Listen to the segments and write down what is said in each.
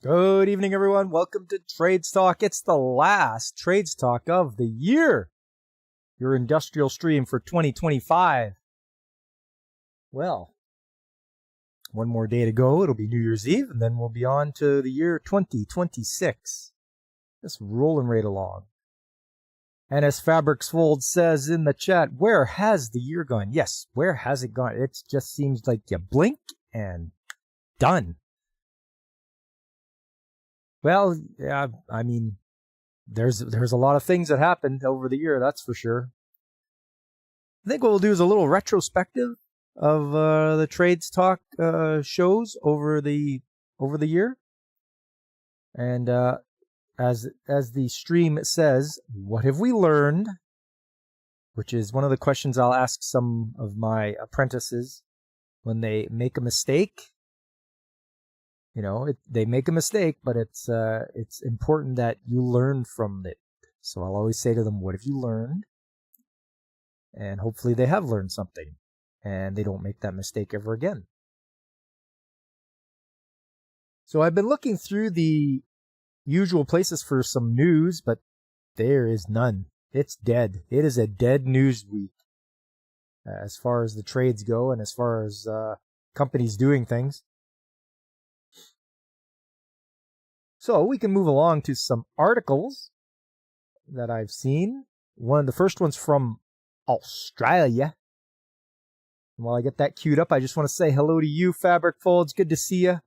Good evening, everyone. Welcome to Trades Talk. It's the last Trades Talk of the year. Your industrial stream for 2025. Well, one more day to go. It'll be New Year's Eve, and then we'll be on to the year 2026. Just rolling right along. And as Fabrics Fold says in the chat, where has the year gone? Yes, where has it gone? It just seems like you blink and done. Well, yeah, I mean, there's a lot of things that happened over the year, that's for sure. I think what we'll do is a little retrospective of the Trades Talk shows over the year. And as the stream says, what have we learned? Which is one of the questions I'll ask some of my apprentices when they make a mistake. You know, they make a mistake, but it's important that you learn from it. So I'll always say to them, what have you learned? And hopefully they have learned something, and they don't make that mistake ever again. So I've been looking through the usual places for some news, but there is none. It's dead. It is a dead news week as far as the trades go and as far as companies doing things. So we can move along to some articles that I've seen. The first one's from Australia. And while I get that queued up, I just want to say hello to you, Fabric Folds. Good to see you.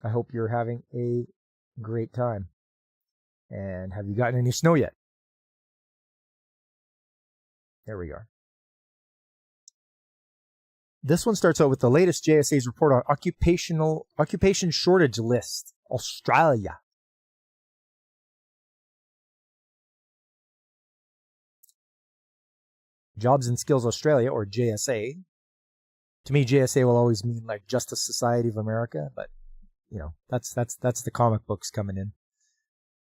I hope you're having a great time. And have you gotten any snow yet? There we are. This one starts out with the latest JSA's report on occupation shortage list, Australia. Jobs and Skills Australia, or JSA. To me, JSA will always mean like Justice Society of America, but you know, that's the comic books coming in.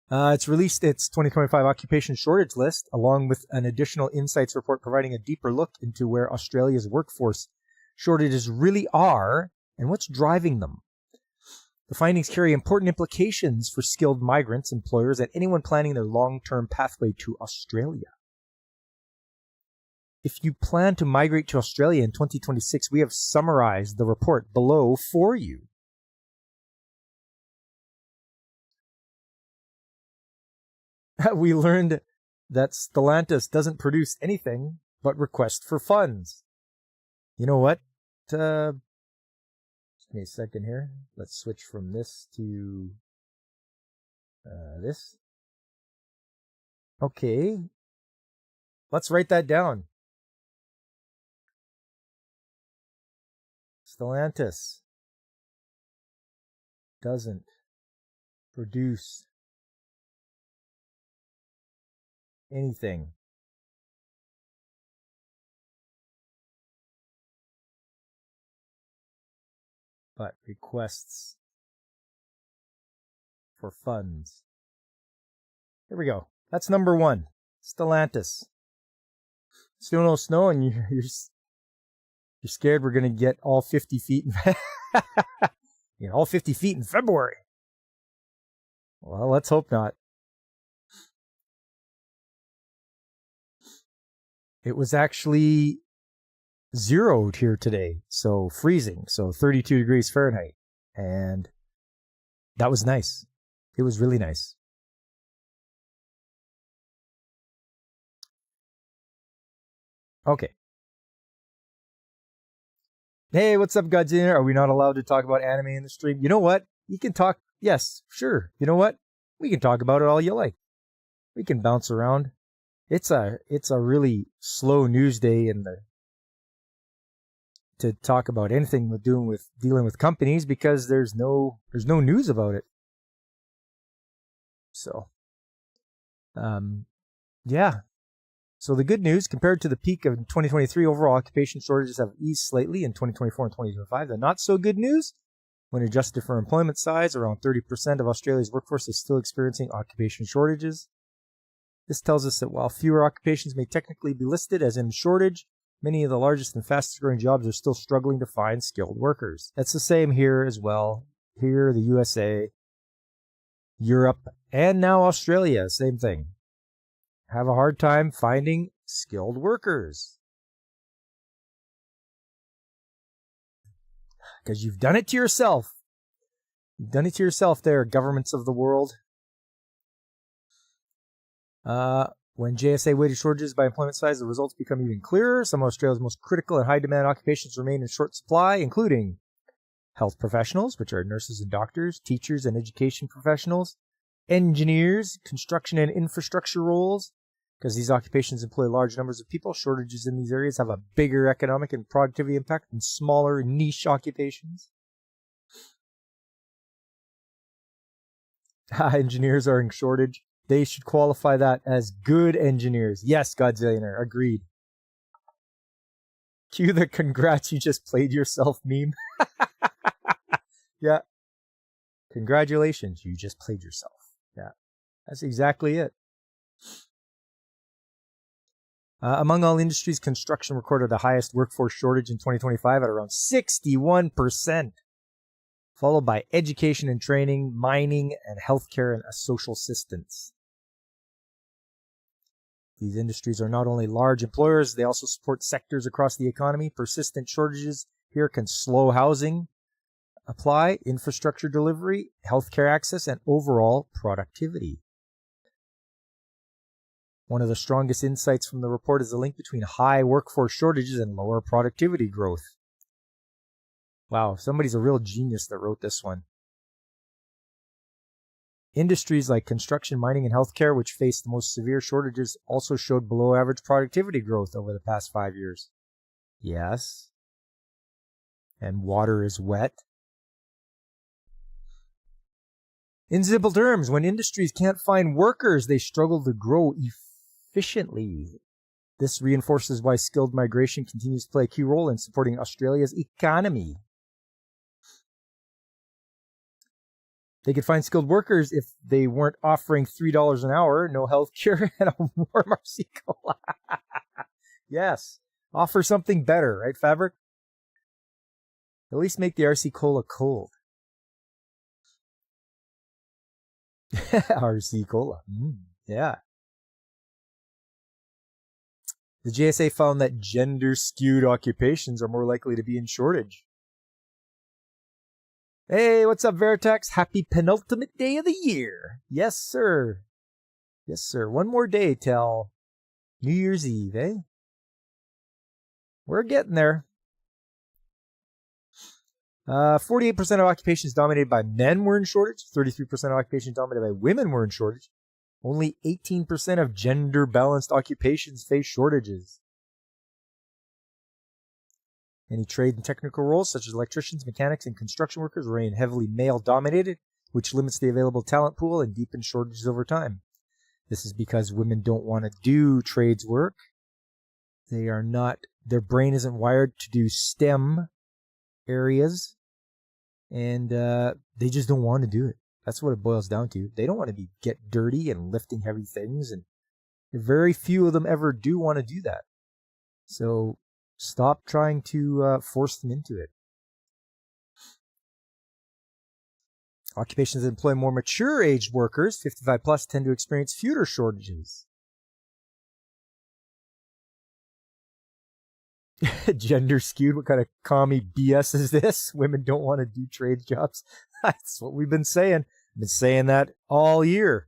It's released its 2025 occupation shortage list, along with an additional insights report providing a deeper look into where Australia's workforce shortages really are and what's driving them. The findings carry important implications for skilled migrants, employers, and anyone planning their long-term pathway to Australia. If you plan to migrate to Australia in 2026, we have summarized the report below for you. We learned that Stellantis doesn't produce anything but request for funds. You know what? Just give me a second here. Let's switch from this to this. Okay. Let's write that down. Stellantis doesn't produce anything but requests for funds. Here we go. That's number one. Stellantis. Still no snow, and you're scared we're going to get all 50 feet in all 50 feet in February. Well, let's hope not. It was actually zeroed here today, so freezing, so 32 degrees Fahrenheit, and that was nice. It was really nice. Okay. Hey, what's up, Godzilla? Are we not allowed to talk about anime in the stream? You know what? You can talk. Yes, sure. You know what? We can talk about it all you like. We can bounce around. It's a really slow news day to talk about anything with dealing with companies, because there's no news about it. So, yeah. So the good news, compared to the peak of 2023, overall occupation shortages have eased slightly in 2024 and 2025. The not so good news, when adjusted for employment size, around 30% of Australia's workforce is still experiencing occupation shortages. This tells us that while fewer occupations may technically be listed as in shortage, many of the largest and fastest growing jobs are still struggling to find skilled workers. That's the same here as well. here, the USA, Europe, and now Australia, same thing, have a hard time finding skilled workers. Because you've done it to yourself. You've done it to yourself there, governments of the world. When JSA weighted shortages by employment size, the results become even clearer. Some of Australia's most critical and high-demand occupations remain in short supply, including health professionals, which are nurses and doctors, teachers and education professionals, engineers, construction and infrastructure roles. Because these occupations employ large numbers of people, shortages in these areas have a bigger economic and productivity impact than smaller niche occupations. Engineers are in shortage. They should qualify that as good engineers. Yes, Godzillionaire, agreed. Cue the congrats, you just played yourself meme. Yeah. Congratulations, you just played yourself. Yeah, that's exactly it. Among all industries, construction recorded the highest workforce shortage in 2025 at around 61%, followed by education and training, mining, and healthcare and social assistance. These industries are not only large employers, they also support sectors across the economy. Persistent shortages here can slow housing apply, infrastructure delivery, healthcare access, and overall productivity. One of the strongest insights from the report is the link between high workforce shortages and lower productivity growth. Wow, somebody's a real genius that wrote this one. Industries like construction, mining, and healthcare, which faced the most severe shortages, also showed below average productivity growth over the past 5 years. Yes. And water is wet. In simple terms, when industries can't find workers, they struggle to grow efficiently. This reinforces why skilled migration continues to play a key role in supporting Australia's economy. They could find skilled workers if they weren't offering $3 an hour, no health care, and a warm RC Cola. Yes, offer something better, right, Fabric? At least make the RC Cola cold. RC Cola. Yeah. The JSA found that gender-skewed occupations are more likely to be in shortage. Hey, what's up, Veritex? Happy penultimate day of the year. Yes, sir. Yes, sir. One more day till New Year's Eve, eh? We're getting there. 48% of occupations dominated by men were in shortage. 33% of occupations dominated by women were in shortage. Only 18% of gender-balanced occupations face shortages. Any trade and technical roles, such as electricians, mechanics, and construction workers, remain heavily male-dominated, which limits the available talent pool and deepens shortages over time. This is because women don't want to do trades work. Their brain isn't wired to do STEM areas, and they just don't want to do it. That's what it boils down to. They don't want to get dirty and lifting heavy things, and very few of them ever do want to do that. So stop trying to force them into it. Occupations that employ more mature-aged workers, 55 plus, tend to experience fewer shortages. Gender skewed? What kind of commie BS is this? Women don't want to do trade jobs. That's what we've been saying. I've been saying that all year.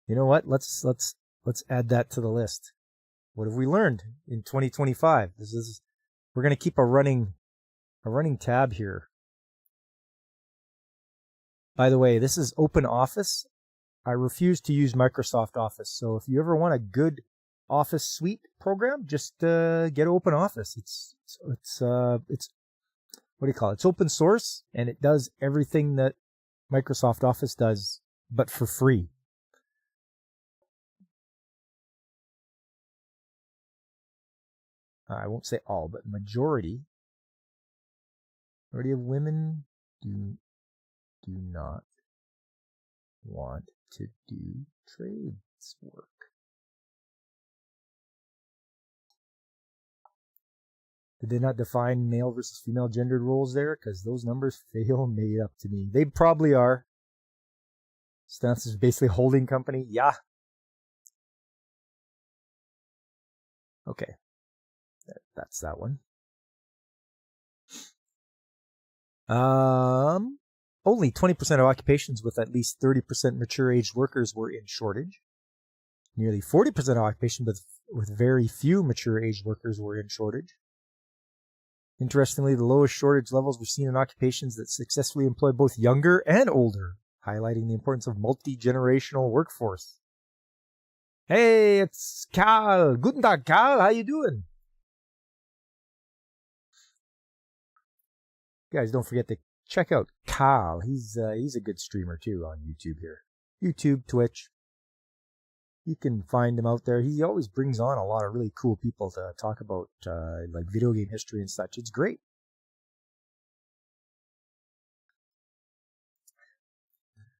You know what? Let's add that to the list. What have we learned in 2025? We're going to keep a running tab here. By the way, this is Open Office. I refuse to use Microsoft Office. So if you ever want a good Office suite program, just get Open Office. It's what do you call it? It's open source, and it does everything that Microsoft Office does, but for free. I won't say all, but majority of women do not want to do trades work. Did they not define male versus female gendered roles there? Because those numbers feel made up to me. They probably are. Stance is basically a holding company. Yeah. Okay. That's that one. Only 20% of occupations with at least 30% mature-aged workers were in shortage. Nearly 40% of occupations with very few mature-aged workers were in shortage. Interestingly, the lowest shortage levels were seen in occupations that successfully employ both younger and older, highlighting the importance of multi-generational workforce. Hey, it's Carl. Guten Tag, Carl. How you doing? Guys, don't forget to check out Carl. He's a good streamer too on YouTube here. YouTube, Twitch. You can find him out there. He always brings on a lot of really cool people to talk about like video game history and such. It's great.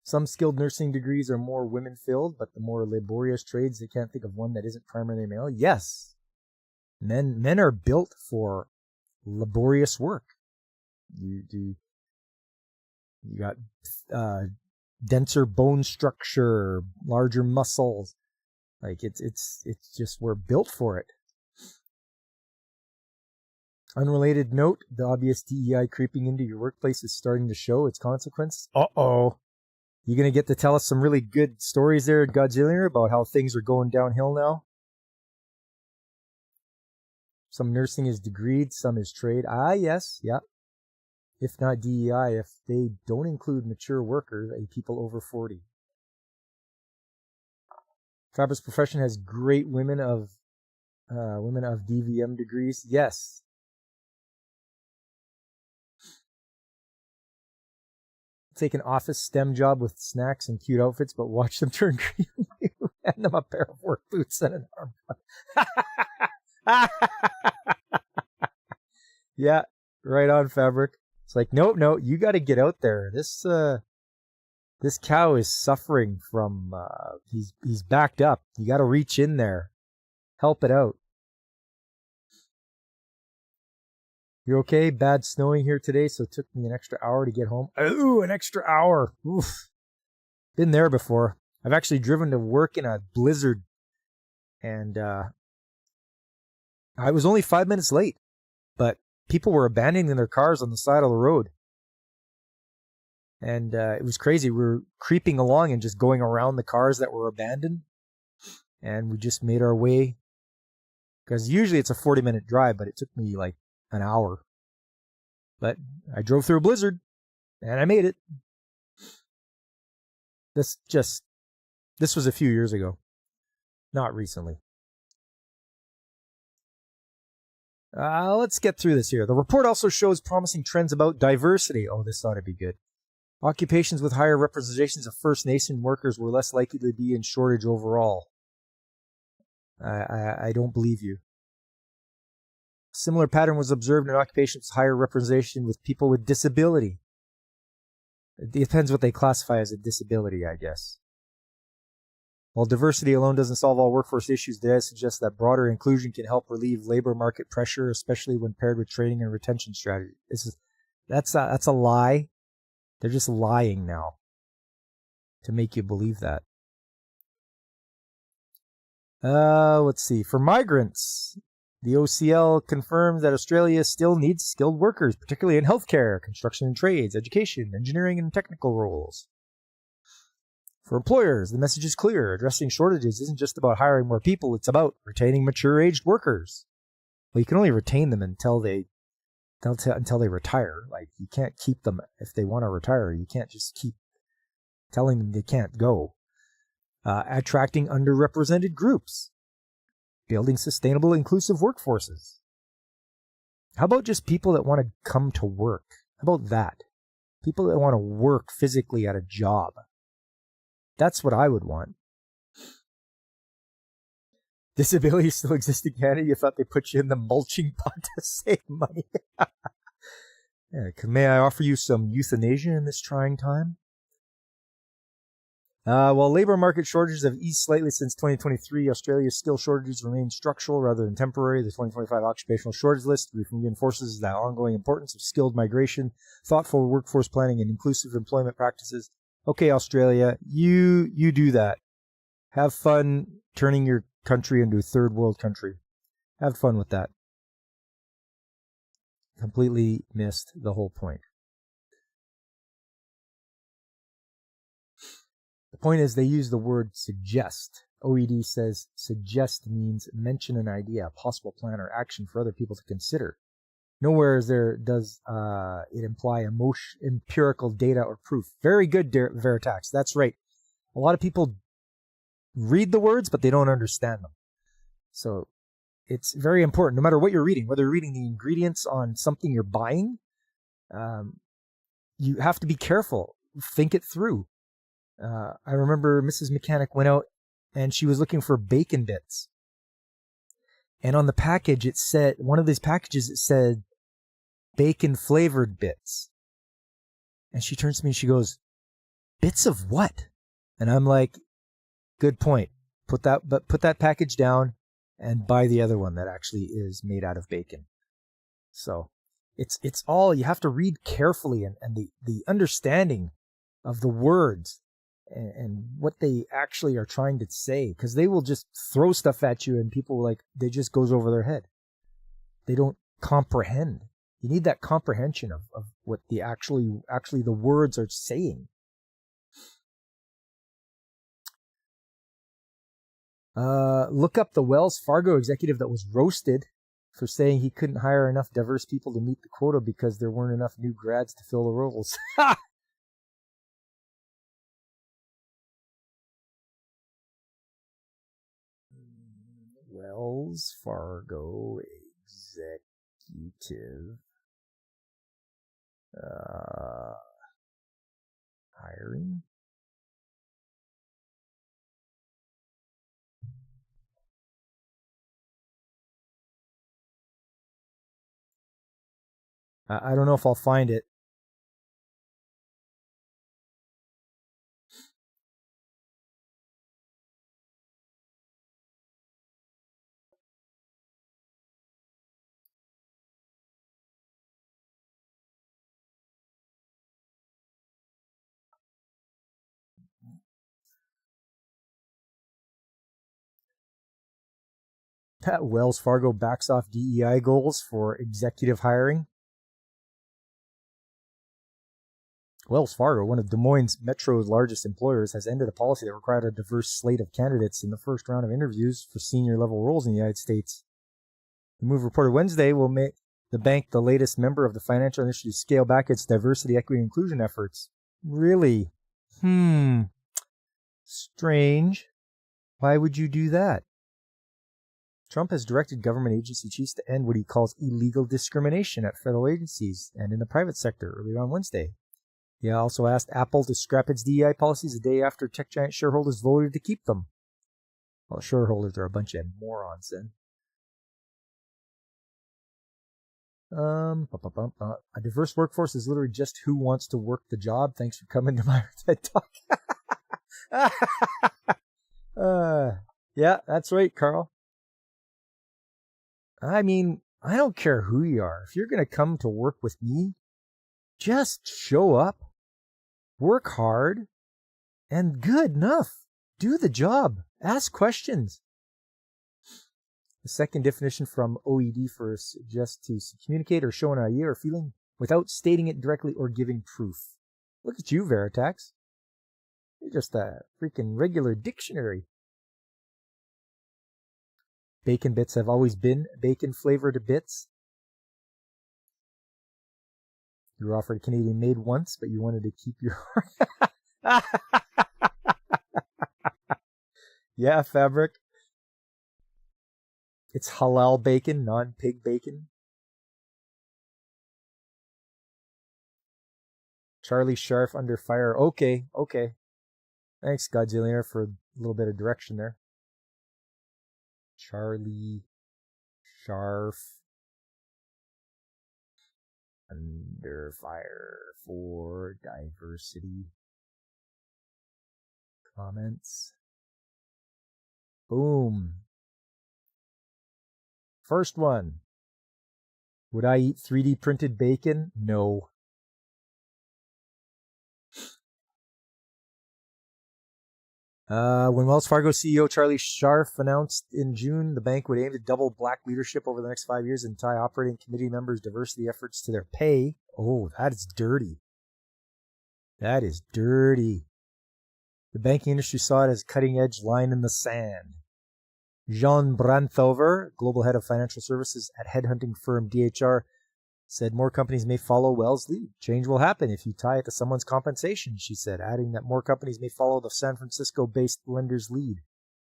Some skilled nursing degrees are more women-filled, but the more laborious trades, they can't think of one that isn't primarily male. Yes. Men are built for laborious work. You got denser bone structure, larger muscles. Like it's just, we're built for it. Unrelated note, the obvious DEI creeping into your workplace is starting to show its consequences. Uh-oh. You gonna get to tell us some really good stories there, Godzilla, about how things are going downhill now? Some nursing is degreed, some is trade. Ah, yes, yeah. If not DEI, if they don't include mature workers, people over 40. Fabrice profession has great women of DVM degrees. Yes. Take an office STEM job with snacks and cute outfits, but watch them turn green. Hand them a pair of work boots and an arm. Yeah, right on, Fabric. It's like, no, you got to get out there. This cow is suffering from. He's backed up. You got to reach in there, help it out. You okay? Bad snowing here today, so it took me an extra hour to get home. Ooh, an extra hour. Oof. Been there before. I've actually driven to work in a blizzard, and I was only 5 minutes late, but people were abandoning their cars on the side of the road. And it was crazy. We were creeping along and just going around the cars that were abandoned, and we just made our way. Because usually it's a 40-minute drive, but it took me like an hour. But I drove through a blizzard, and I made it. This was a few years ago, not recently. Let's get through this here. The report also shows promising trends about diversity. Oh, this ought to be good. Occupations with higher representations of First Nation workers were less likely to be in shortage overall. I don't believe you. Similar pattern was observed in occupations with higher representation with people with disability. It depends what they classify as a disability, I guess. While diversity alone doesn't solve all workforce issues, data suggests that broader inclusion can help relieve labor market pressure, especially when paired with training and retention strategies. That's a lie. They're just lying now to make you believe that. Let's see. For migrants, the OCL confirms that Australia still needs skilled workers, particularly in healthcare, construction and trades, education, engineering, and technical roles. For employers, the message is clear. Addressing shortages isn't just about hiring more people, it's about retaining mature-aged workers. Well, you can only retain them until they retire. Like, you can't keep them if they want to retire. You can't just keep telling them they can't go. Attracting underrepresented groups. Building sustainable, inclusive workforces. How about just people that want to come to work? How about that? People that want to work physically at a job. That's what I would want. Disability still exists in Canada. You thought they put you in the mulching pot to save money. Yeah, may I offer you some euthanasia in this trying time? While labor market shortages have eased slightly since 2023, Australia's skill shortages remain structural rather than temporary. The 2025 occupational shortage list reinforces the ongoing importance of skilled migration, thoughtful workforce planning, and inclusive employment practices. Okay, Australia, you do that. Have fun turning your country into a third world country. Have fun with that. Completely missed the whole point. The point is they use the word suggest. OED says suggest means mention an idea, a possible plan or action for other people to consider. Nowhere does it imply empirical data or proof. Very good, Veritax. That's right. A lot of people read the words, but they don't understand them. So it's very important, no matter what you're reading, whether you're reading the ingredients on something you're buying, you have to be careful. Think it through. I remember Mrs. Mechanic went out and she was looking for bacon bits. And on the package, it said, one of these packages, it said bacon flavored bits. And she turns to me and she goes, bits of what? And I'm like, good point. Put that package down and buy the other one that actually is made out of bacon. So it's all, you have to read carefully, and the understanding of the words and what they actually are trying to say, because they will just throw stuff at you and people they just goes over their head. They don't comprehend. You need that comprehension of what the actually the words are saying. Look up the Wells Fargo executive that was roasted for saying he couldn't hire enough diverse people to meet the quota because there weren't enough new grads to fill the roles. Wells Fargo executive hiring. I don't know if I'll find it. Wells Fargo backs off DEI goals for executive hiring. Wells Fargo, one of Des Moines Metro's largest employers, has ended a policy that required a diverse slate of candidates in the first round of interviews for senior level roles in the United States. The move reported Wednesday will make the bank the latest member of the financial industry to scale back its diversity, equity, and inclusion efforts. Really? Strange. Why would you do that? Trump has directed government agency chiefs to end what he calls illegal discrimination at federal agencies and in the private sector earlier on Wednesday. He also asked Apple to scrap its DEI policies a day after tech giant shareholders voted to keep them. Well, shareholders are a bunch of morons then. A diverse workforce is literally just who wants to work the job. Thanks for coming to my TED Talk. Yeah, that's right, Carl. I mean, I don't care who you are. If you're going to come to work with me, just show up, work hard, and good enough. Do the job. Ask questions. The second definition from OED for suggests to communicate or show an idea or feeling without stating it directly or giving proof. Look at you, Veritax. You're just a freaking regular dictionary. Bacon bits have always been bacon-flavored bits. You were offered Canadian made once, but you wanted to keep your... Yeah, Fabric. It's halal bacon, non-pig bacon. Charlie Sharf under fire. Okay. Thanks, Godzilla, for a little bit of direction there. Charlie Sharf under fire for diversity. Comments. Boom. First one. Would I eat 3D printed bacon? No. When Wells Fargo CEO Charlie Scharf announced in June the bank would aim to double black leadership over the next 5 years and tie operating committee members' diversity efforts to their pay. Oh, that is dirty. That is dirty. The banking industry saw it as a cutting-edge line in the sand. Jean Branthover, global head of financial services at headhunting firm DHR, said more companies may follow Wells' lead. Change will happen if you tie it to someone's compensation, she said, adding that more companies may follow the San Francisco-based lender's lead.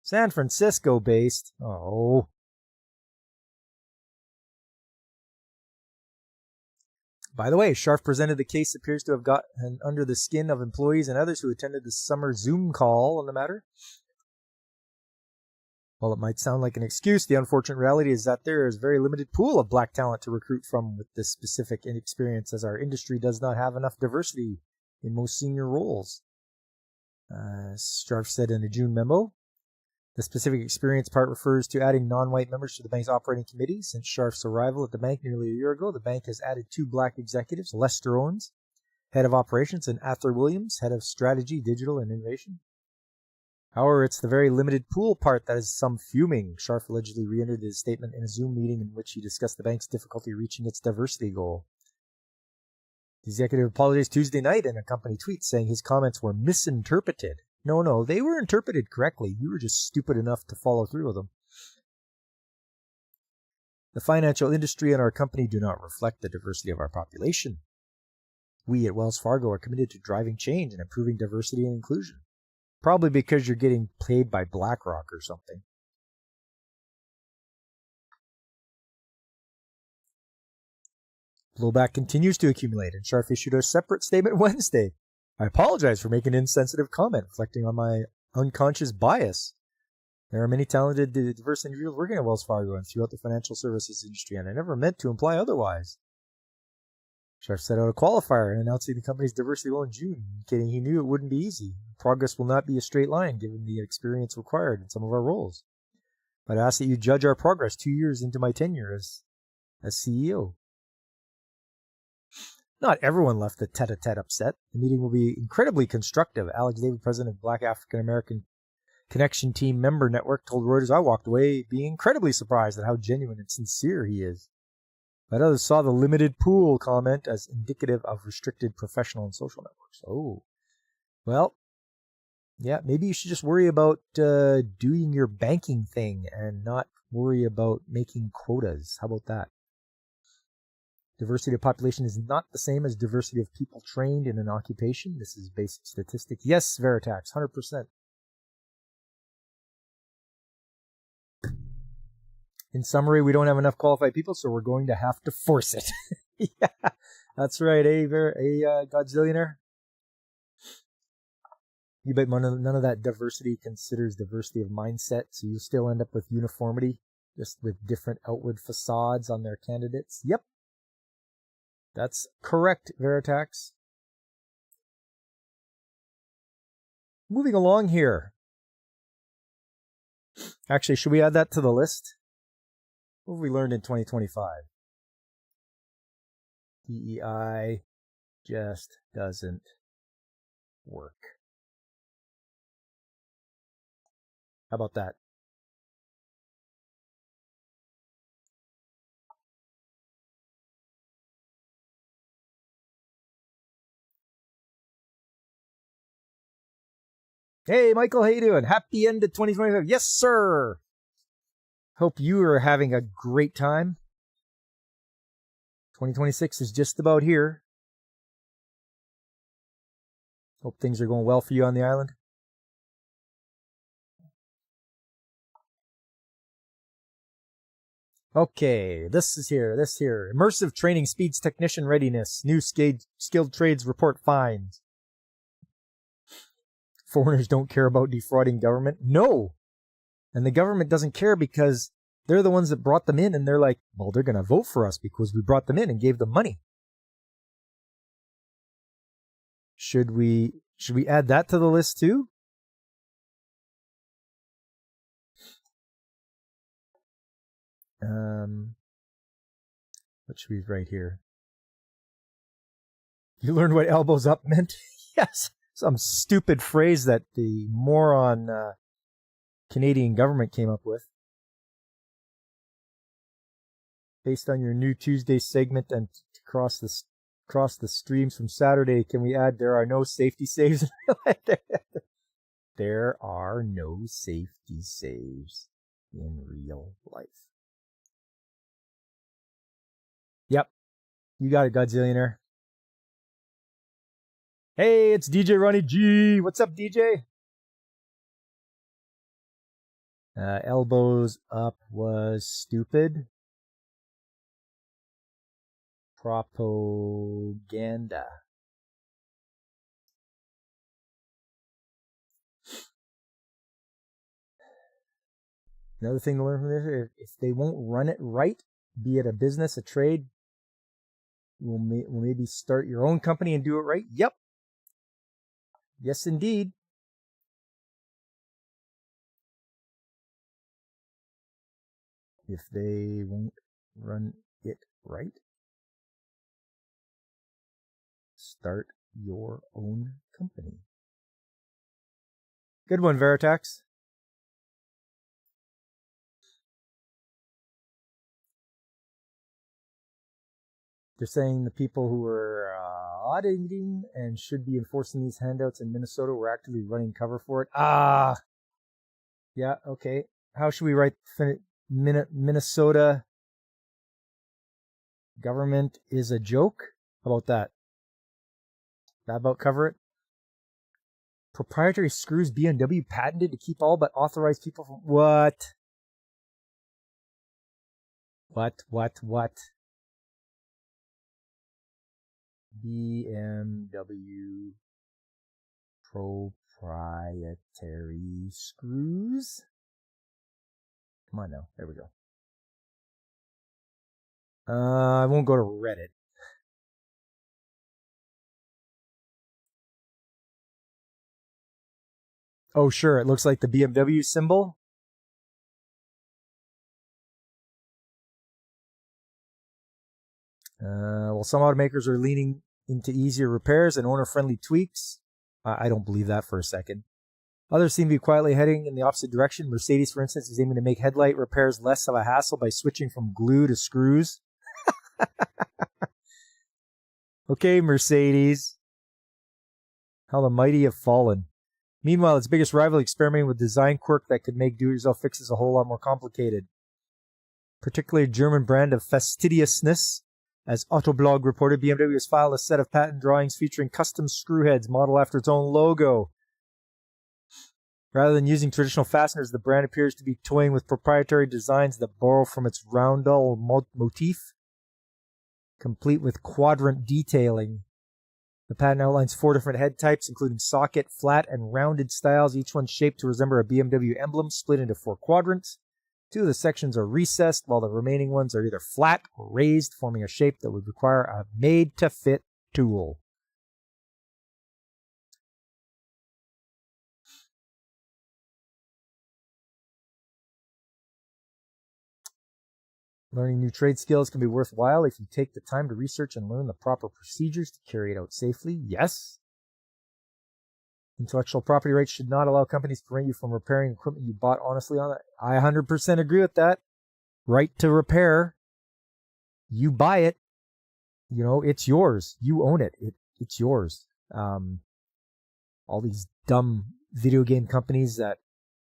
San Francisco-based? Oh. By the way, Scharf presented the case appears to have gotten under the skin of employees and others who attended the summer Zoom call on the matter. While it might sound like an excuse, the unfortunate reality is that there is a very limited pool of black talent to recruit from with this specific experience, as our industry does not have enough diversity in most senior roles. Scharf said in a June memo. The specific experience part refers to adding non-white members to the bank's operating committee. Since Scharf's arrival at the bank nearly a year ago, the bank has added 2 black executives, Lester Owens, head of operations, and Arthur Williams, head of strategy, digital, and innovation. However, it's the very limited pool part that is some fuming. Scharf allegedly re-entered his statement in a Zoom meeting in which he discussed the bank's difficulty reaching its diversity goal. The executive apologized Tuesday night in a company tweet saying his comments were misinterpreted. No, they were interpreted correctly. You were just stupid enough to follow through with them. The financial industry and our company do not reflect the diversity of our population. We at Wells Fargo are committed to driving change and improving diversity and inclusion. Probably because you're getting paid by BlackRock or something. Blowback continues to accumulate, and Scharf issued a separate statement Wednesday. I apologize for making an insensitive comment, reflecting on my unconscious bias. There are many talented, diverse individuals working at Wells Fargo and throughout the financial services industry, and I never meant to imply otherwise. Scharf set out a qualifier in announcing the company's diversity goal in June, indicating he knew it wouldn't be easy. Progress will not be a straight line, given the experience required in some of our roles. But I ask that you judge our progress 2 years into my tenure as CEO. Not everyone left the tete-a-tete upset. The meeting will be incredibly constructive. Alex David, president of Black African American Connection Team Member Network, told Reuters, I walked away being incredibly surprised at how genuine and sincere he is. But others saw the limited pool comment as indicative of restricted professional and social networks. Oh, well, yeah, maybe you should just worry about doing your banking thing and not worry about making quotas. How about that? Diversity of population is not the same as diversity of people trained in an occupation. This is basic statistic. Yes, Veritax, 100%. In summary, we don't have enough qualified people, so we're going to have to force it. Yeah, that's right, Godzillionaire? You bet none of that diversity considers diversity of mindset, so you still end up with uniformity, just with different outward facades on their candidates. Yep. That's correct, Veritax. Moving along here. Actually, should we add that to the list? What have we learned in 2025? DEI just doesn't work. How about that? Hey, Michael, how you doing? Happy end of 2025. Yes, sir. Hope you are having a great time. 2026 is just about here. Hope things are going well for you on the island. Okay, this here. Immersive training speeds technician readiness. New skilled trades report finds. Foreigners don't care about defrauding government. No. And the government doesn't care because they're the ones that brought them in, and they're like, well, they're going to vote for us because we brought them in and gave them money. Should we add that to the list too? What should we write here? You learned what elbows up meant? Yes. Some stupid phrase that the moron Canadian government came up with. Based on your new Tuesday segment and across the streams from Saturday, can we add there are no safety saves? There are no safety saves in real life. Yep. You got it, Godzillionaire. Hey, it's DJ Ronnie G. What's up, DJ? Elbows up was stupid. Propaganda. Another thing to learn from this, if they won't run it right, be it a business, a trade, we'll maybe start your own company and do it right. Yep. Yes, indeed. If they won't run it right, start your own company. Good one, Veritax. They're saying the people who are auditing and should be enforcing these handouts in Minnesota were actively running cover for it. Yeah, okay. How should we write Minnesota government is a joke? How about that? That about cover it? Proprietary screws BMW patented to keep all but authorized people from... What? BMW proprietary screws? Come on now. There we go. I won't go to Reddit. Oh, sure. It looks like the BMW symbol. Well, some automakers are leaning into easier repairs and owner-friendly tweaks. I don't believe that for a second. Others seem to be quietly heading in the opposite direction. Mercedes, for instance, is aiming to make headlight repairs less of a hassle by switching from glue to screws. Okay, Mercedes. How the mighty have fallen. Meanwhile, its biggest rival experimenting with design quirk that could make do-it-yourself fixes a whole lot more complicated. Particularly a German brand of fastidiousness. As Autoblog reported, BMW has filed a set of patent drawings featuring custom screw heads modeled after its own logo. Rather than using traditional fasteners, the brand appears to be toying with proprietary designs that borrow from its roundel motif, complete with quadrant detailing. The patent outlines 4 different head types, including socket, flat, and rounded styles, each one shaped to resemble a BMW emblem, split into 4 quadrants. 2 of the sections are recessed, while the remaining ones are either flat or raised, forming a shape that would require a made-to-fit tool. Learning new trade skills can be worthwhile if you take the time to research and learn the proper procedures to carry it out safely. Yes. Intellectual property rights should not allow companies to prevent you from repairing equipment you bought honestly on it. I 100% agree with that. Right to repair. You buy it. You know, it's yours. You own it. It's yours. All these dumb video game companies that,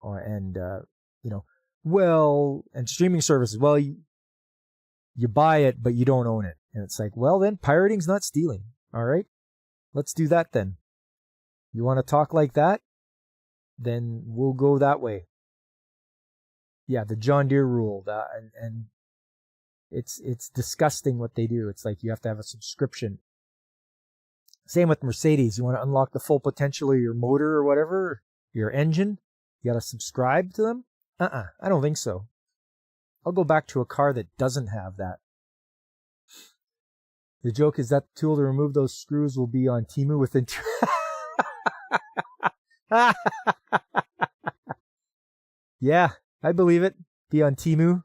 and streaming services. Well, you buy it, but you don't own it. And it's like, well, then pirating's not stealing. All right, let's do that then. You want to talk like that? Then we'll go that way. Yeah, the John Deere rule, and it's disgusting what they do. It's like you have to have a subscription. Same with Mercedes. You want to unlock the full potential of your motor or whatever, your engine, you got to subscribe to them? I don't think so. I'll go back to a car that doesn't have that. The joke is that the tool to remove those screws will be on Temu within 2... Yeah, I believe it. Be on Temu.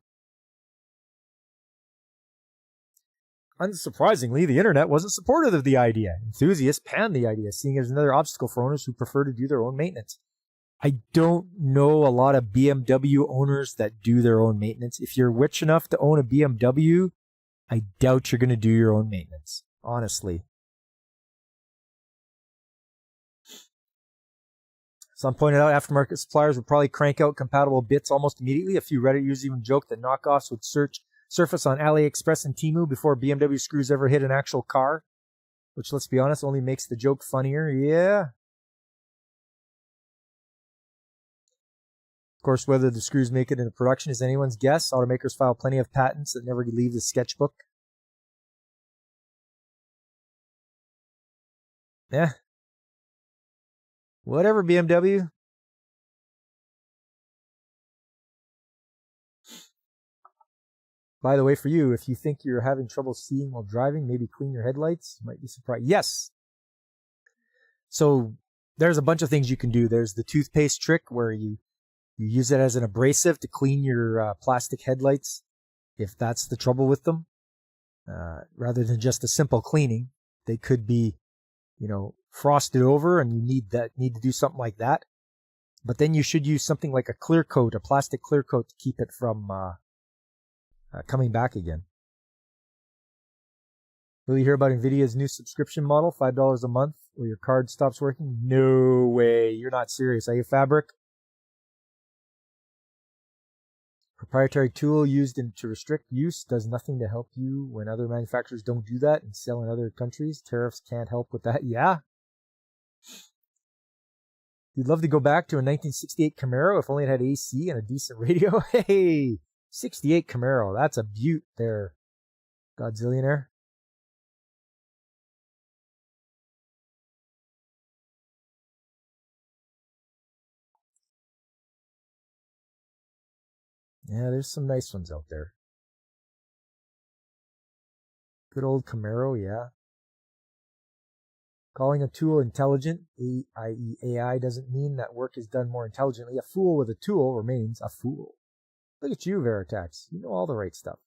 Unsurprisingly, the internet wasn't supportive of the idea. Enthusiasts panned the idea, seeing it as another obstacle for owners who prefer to do their own maintenance. I don't know a lot of BMW owners that do their own maintenance. If you're rich enough to own a BMW, I doubt you're going to do your own maintenance, honestly. Some pointed out aftermarket suppliers would probably crank out compatible bits almost immediately. A few Reddit users even joked that knockoffs would surface on AliExpress and Temu before BMW screws ever hit an actual car, which, let's be honest, only makes the joke funnier. Yeah. Of course, whether the screws make it into production is anyone's guess. Automakers file plenty of patents that never leave the sketchbook. Yeah. Whatever, BMW. By the way, for you, if you think you're having trouble seeing while driving, maybe clean your headlights. You might be surprised. Yes. So there's a bunch of things you can do. There's the toothpaste trick where you use it as an abrasive to clean your plastic headlights if that's the trouble with them. Rather than just a simple cleaning, they could be, frosted over, and you need to do something like that. But then you should use something like a clear coat, a plastic clear coat, to keep it from coming back again. Will you hear about NVIDIA's new subscription model, $5 a month, where your card stops working? No way. You're not serious, are you, Fabric? Proprietary tool used to restrict use does nothing to help you when other manufacturers don't do that and sell in other countries. Tariffs can't help with that. Yeah. You'd love to go back to a 1968 Camaro if only it had AC and a decent radio. Hey, 68 Camaro. That's a beaut there, Godzillionaire. Yeah, there's some nice ones out there. Good old Camaro, yeah. Calling a tool intelligent, i.e. AI, doesn't mean that work is done more intelligently. A fool with a tool remains a fool. Look at you, Veritex. You know all the right stuff.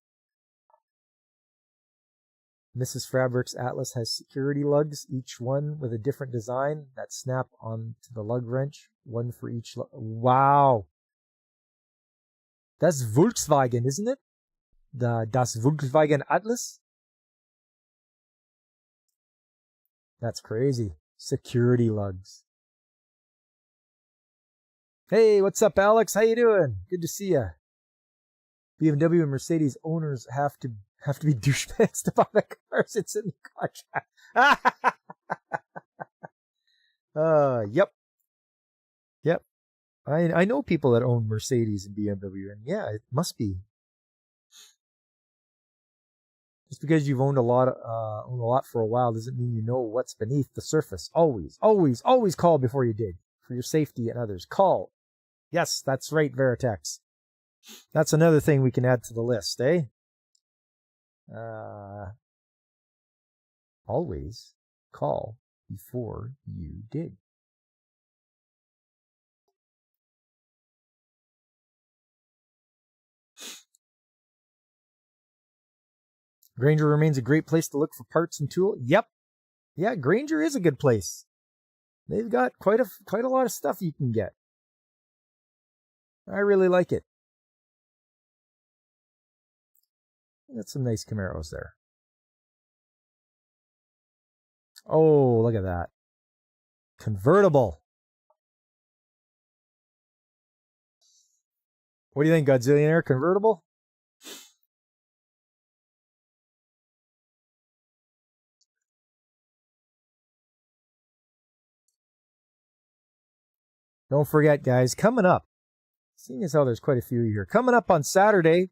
Mrs. Fabric's Atlas has security lugs, each one with a different design that snap onto the lug wrench, one for each lug. Wow. That's Volkswagen, isn't it? Das Volkswagen Atlas? That's crazy. Security lugs. Hey, what's up, Alex? How you doing? Good to see you. BMW and Mercedes owners have to be douchebags to buy the cars. It's in the contract. Yep. I know people that own Mercedes and BMW, and yeah, it must be. Just because you've owned a lot for a while doesn't mean you know what's beneath the surface. Always call before you dig, for your safety and others. Call. Yes, that's right, Veritex. That's another thing we can add to the list, eh? Always call before you dig. Grainger remains a great place to look for parts and tools. Yep. Yeah, Grainger is a good place. They've got quite a lot of stuff you can get. I really like it. Got some nice Camaros there. Oh, look at that. Convertible. What do you think, Godzillionaire? Convertible? Don't forget, guys, coming up, seeing as how there's quite a few here, coming up on Saturday,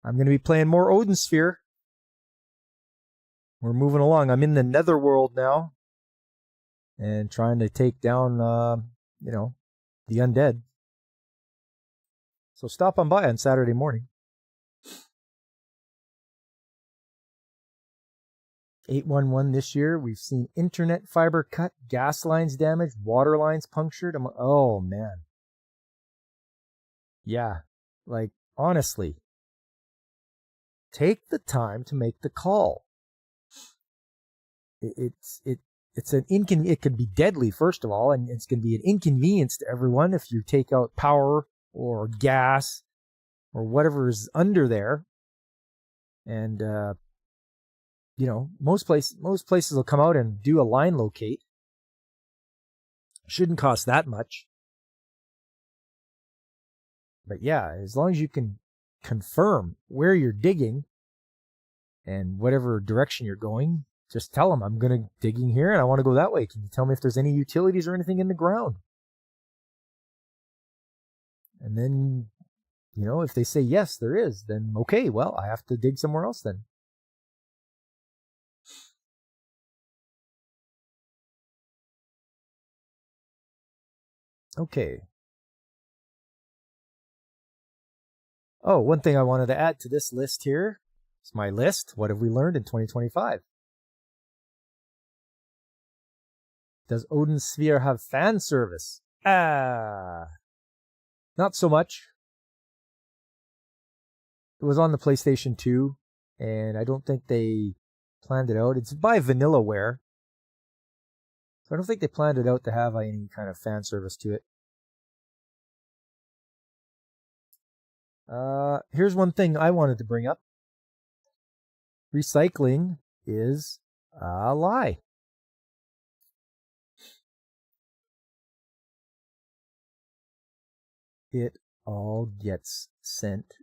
I'm going to be playing more Odin Sphere. We're moving along. I'm in the Netherworld now and trying to take down, the undead. So stop on by on Saturday morning. 811 this year. We've seen internet fiber cut, gas lines damaged, water lines punctured. Oh, man. Yeah, like, honestly, take the time to make the call. it could be deadly, first of all, and it's going to be an inconvenience to everyone if you take out power or gas or whatever is under there. And most places will come out and do a line locate. Shouldn't cost that much. But yeah, as long as you can confirm where you're digging and whatever direction you're going, just tell them, I'm going to digging here and I want to go that way. Can you tell me if there's any utilities or anything in the ground? And then, if they say yes, there is, then okay, well, I have to dig somewhere else then. Okay. Oh, one thing I wanted to add to this list here. It's my list. What have we learned in 2025? Does Odin Sphere have fan service? Not so much. It was on the PlayStation 2, and I don't think they planned it out. It's by Vanillaware, so I don't think they planned it out to have any kind of fan service to it. Here's one thing I wanted to bring up. Recycling is a lie. It all gets sent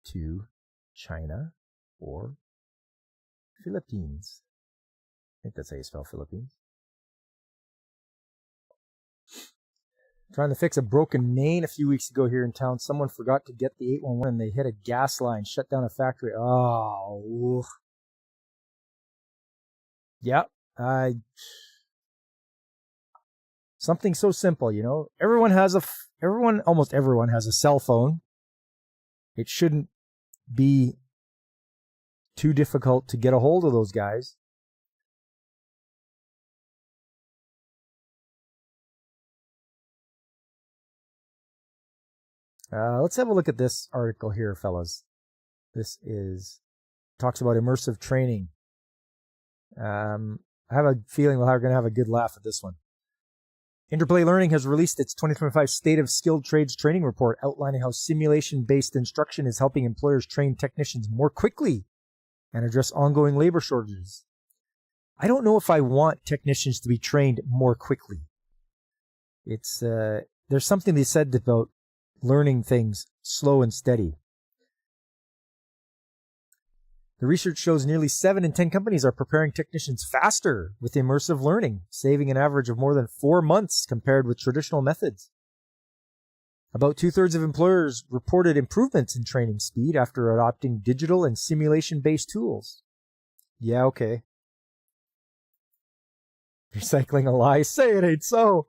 to China or Philippines. I think that's how you spell Philippines. Trying to fix a broken main a few weeks ago here in town. Someone forgot to get the 811 and they hit a gas line, shut down a factory. Oh. Yeah. Something so simple, almost everyone has a cell phone. It shouldn't be too difficult to get a hold of those guys. Let's have a look at this article here, fellas. This talks about immersive training. I have a feeling we're going to have a good laugh at this one. Interplay Learning has released its 2025 State of Skilled Trades Training Report, outlining how simulation-based instruction is helping employers train technicians more quickly and address ongoing labor shortages. I don't know if I want technicians to be trained more quickly. There's something they said about learning things slow and steady. The research shows nearly 7 in 10 companies are preparing technicians faster with immersive learning, saving an average of more than 4 months compared with traditional methods. About 2/3 of employers reported improvements in training speed after adopting digital and simulation-based tools. Yeah, okay. Recycling a lie? Say it ain't so.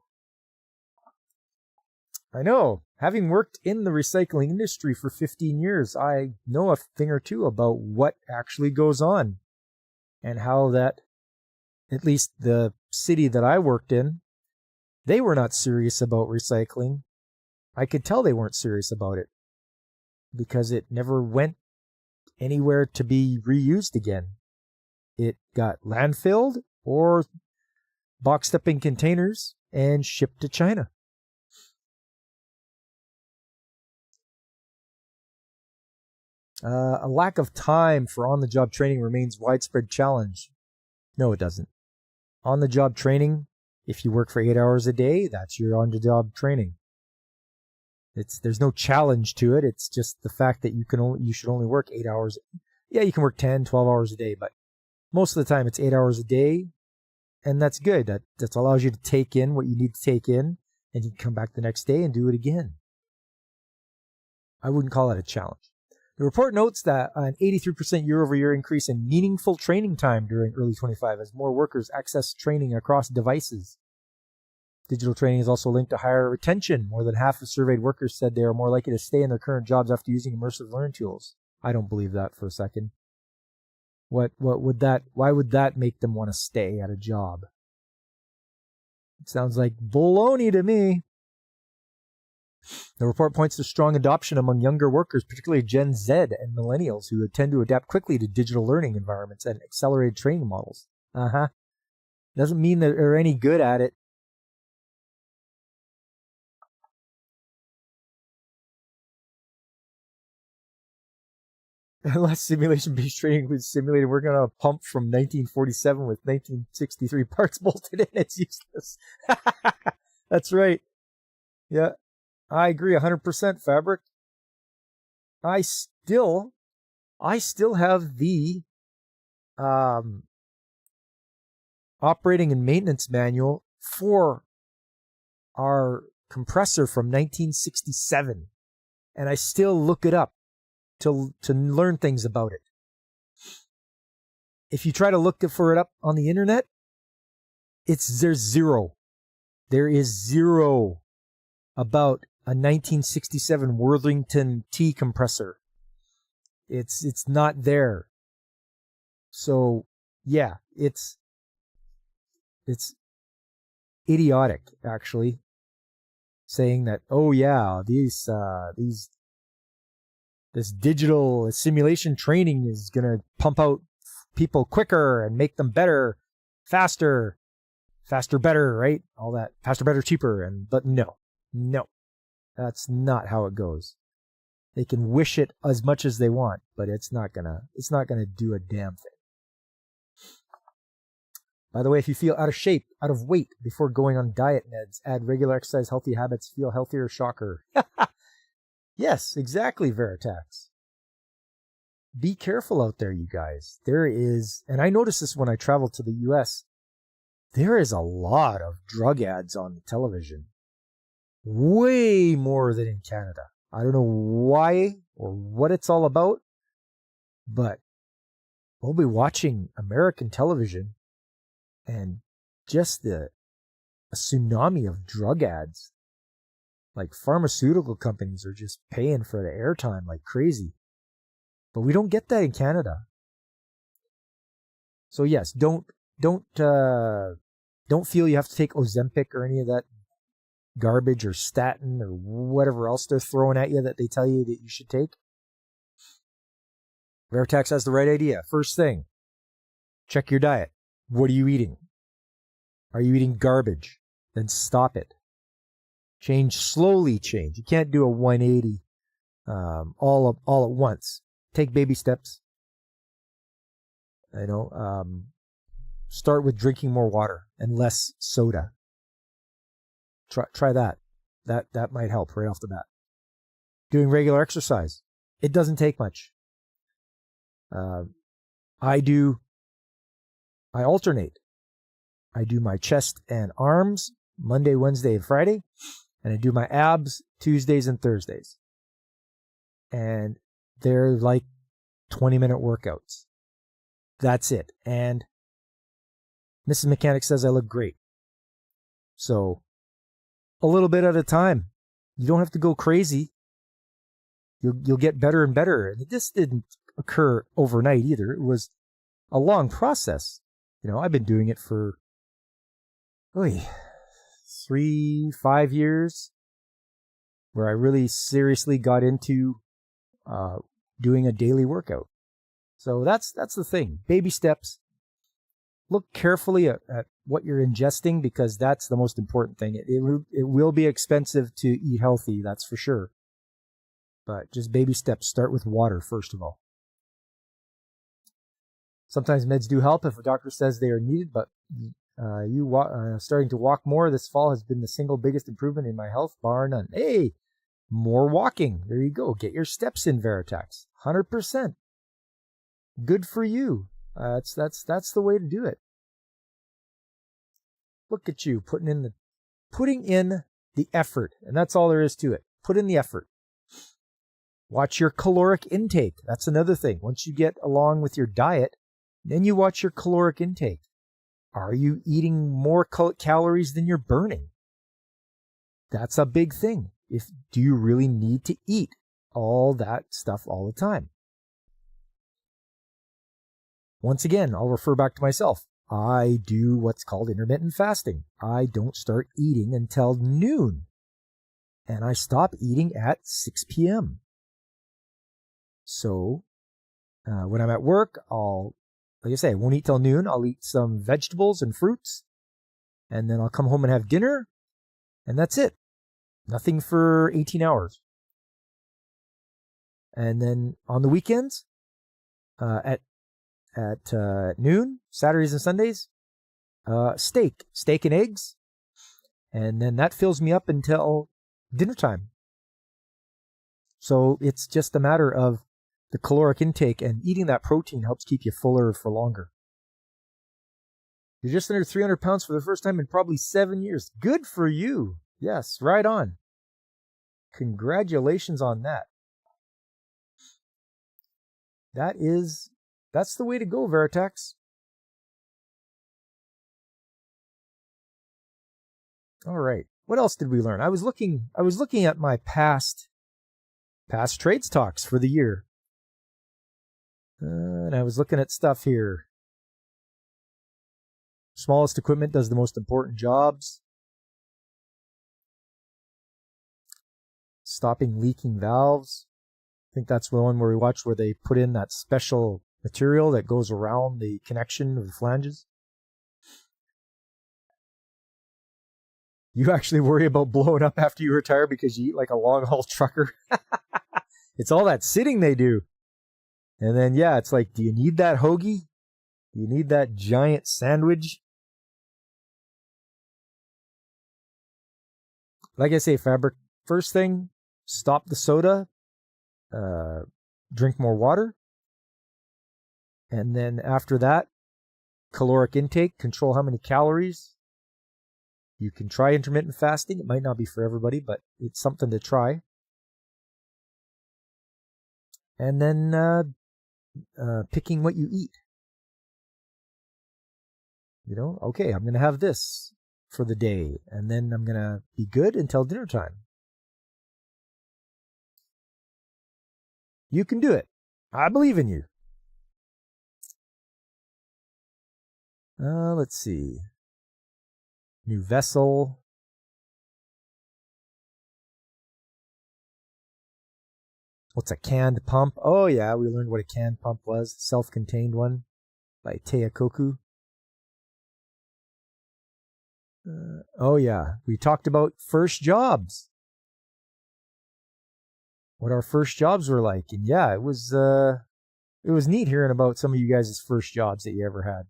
I know. Having worked in the recycling industry for 15 years, I know a thing or two about what actually goes on and how that, at least the city that I worked in, they were not serious about recycling. I could tell they weren't serious about it because it never went anywhere to be reused again. It got landfilled or boxed up in containers and shipped to China. A lack of time for on-the-job training remains widespread challenge. No, it doesn't. On-the-job training, if you work for 8 hours a day, that's your on-the-job training. There's no challenge to it. It's just the fact that you should only work 8 hours. Yeah, you can work 10, 12 hours a day, but most of the time it's 8 hours a day, and that's good. That allows you to take in what you need to take in, and you can come back the next day and do it again. I wouldn't call that a challenge. The report notes that an 83% year-over-year increase in meaningful training time during early 25 as more workers access training across devices. Digital training is also linked to higher retention. More than half of surveyed workers said they are more likely to stay in their current jobs after using immersive learning tools. I don't believe that for a second. Why would that make them want to stay at a job? It sounds like baloney to me. The report points to strong adoption among younger workers, particularly Gen Z and millennials, who tend to adapt quickly to digital learning environments and accelerated training models. Doesn't mean that they're any good at it. Unless simulation-based training includes simulating working on a pump from 1947 with 1963 parts bolted in, it's useless. That's right. Yeah, I agree 100%, Fabric. I still have the operating and maintenance manual for our compressor from 1967, and I still look it up to learn things about it. If you try to look for it up on the internet, there's zero. There is zero about a 1967 Worthington T compressor. It's not there. So yeah, it's idiotic, actually, saying that, oh yeah, this digital simulation training is gonna pump out people quicker and make them better, faster, better, right? All that faster, better, cheaper, but no, that's not how it goes. They can wish it as much as they want, but it's not gonna do a damn thing. By the way, if you feel out of shape, out of weight before going on diet meds, add regular exercise, healthy habits, feel healthier. Shocker. Yes, exactly, Veritax. Be careful out there, you guys. There is, and I noticed this when I traveled to the US, there is a lot of drug ads on the television. Way more than in Canada. I don't know why or what it's all about, but we'll be watching American television and just a tsunami of drug ads. Like, pharmaceutical companies are just paying for the airtime like crazy. But we don't get that in Canada. So yes, don't feel you have to take Ozempic or any of that garbage or statin or whatever else they're throwing at you that they tell you that you should take. Veritax has the right idea. First thing, check your diet. What are you eating? Are you eating garbage? Then stop it. Slowly change. You can't do a 180 all at once. Take baby steps. Start with drinking more water and less soda. Try that. That might help right off the bat. Doing regular exercise. It doesn't take much. I alternate. I do my chest and arms Monday, Wednesday, and Friday, and I do my abs Tuesdays and Thursdays. And they're like 20-minute workouts. That's it. And Mrs. Mechanic says I look great. So, a little bit at a time. You don't have to go crazy. You'll get better and better. And this didn't occur overnight either. It was a long process. I've been doing it for 3-5 years, where I really seriously got into doing a daily workout. So that's the thing. Baby steps. Look carefully at what you're ingesting, because that's the most important thing. It will be expensive to eat healthy, that's for sure. But just baby steps. Start with water, first of all. Sometimes meds do help if a doctor says they are needed, but starting to walk more this fall has been the single biggest improvement in my health, bar none. Hey, more walking. There you go. Get your steps in, Veritax. 100%. Good for you. That's the way to do it. Look at you putting in the effort, and that's all there is to it. Put in the effort. Watch your caloric intake. That's another thing. Once you get along with your diet, then you watch your caloric intake. Are you eating more calories than you're burning? That's a big thing. Do you really need to eat all that stuff all the time? Once again, I'll refer back to myself. I do what's called intermittent fasting. I don't start eating until noon. And I stop eating at 6 p.m. So when I'm at work, I'll like I say, I won't eat till noon. I'll eat some vegetables and fruits, and then I'll come home and have dinner, and that's it. Nothing for 18 hours. And then on the weekends, at noon, Saturdays and Sundays, steak and eggs, and then that fills me up until dinner time. So it's just a matter of the caloric intake, and eating that protein helps keep you fuller for longer. You're just under 300 pounds for the first time in probably 7 years. Good for you. Yes, right on. Congratulations on that. That's the way to go, Veritex. All right. What else did we learn? I was looking at my past trades talks for the year. And I was looking at stuff here. Smallest equipment does the most important jobs. Stopping leaking valves. I think that's the one where we watched where they put in that special material that goes around the connection of the flanges. You actually worry about blowing up after you retire because you eat like a long haul trucker. It's all that sitting they do. And then, yeah, it's like, do you need that hoagie? Do you need that giant sandwich? Like I say, Fabric, first thing, stop the soda, drink more water. And then after that, caloric intake, control how many calories. You can try intermittent fasting. It might not be for everybody, but it's something to try. And then picking what you eat. You know, okay, I'm going to have this for the day, and then I'm going to be good until dinner time. You can do it. I believe in you. Let's see. New vessel. What's a canned pump? Oh yeah, we learned what a canned pump was. Self-contained one by Teikoku. Oh yeah, we talked about first jobs. What our first jobs were like. And yeah, it was neat hearing about some of you guys' first jobs that you ever had.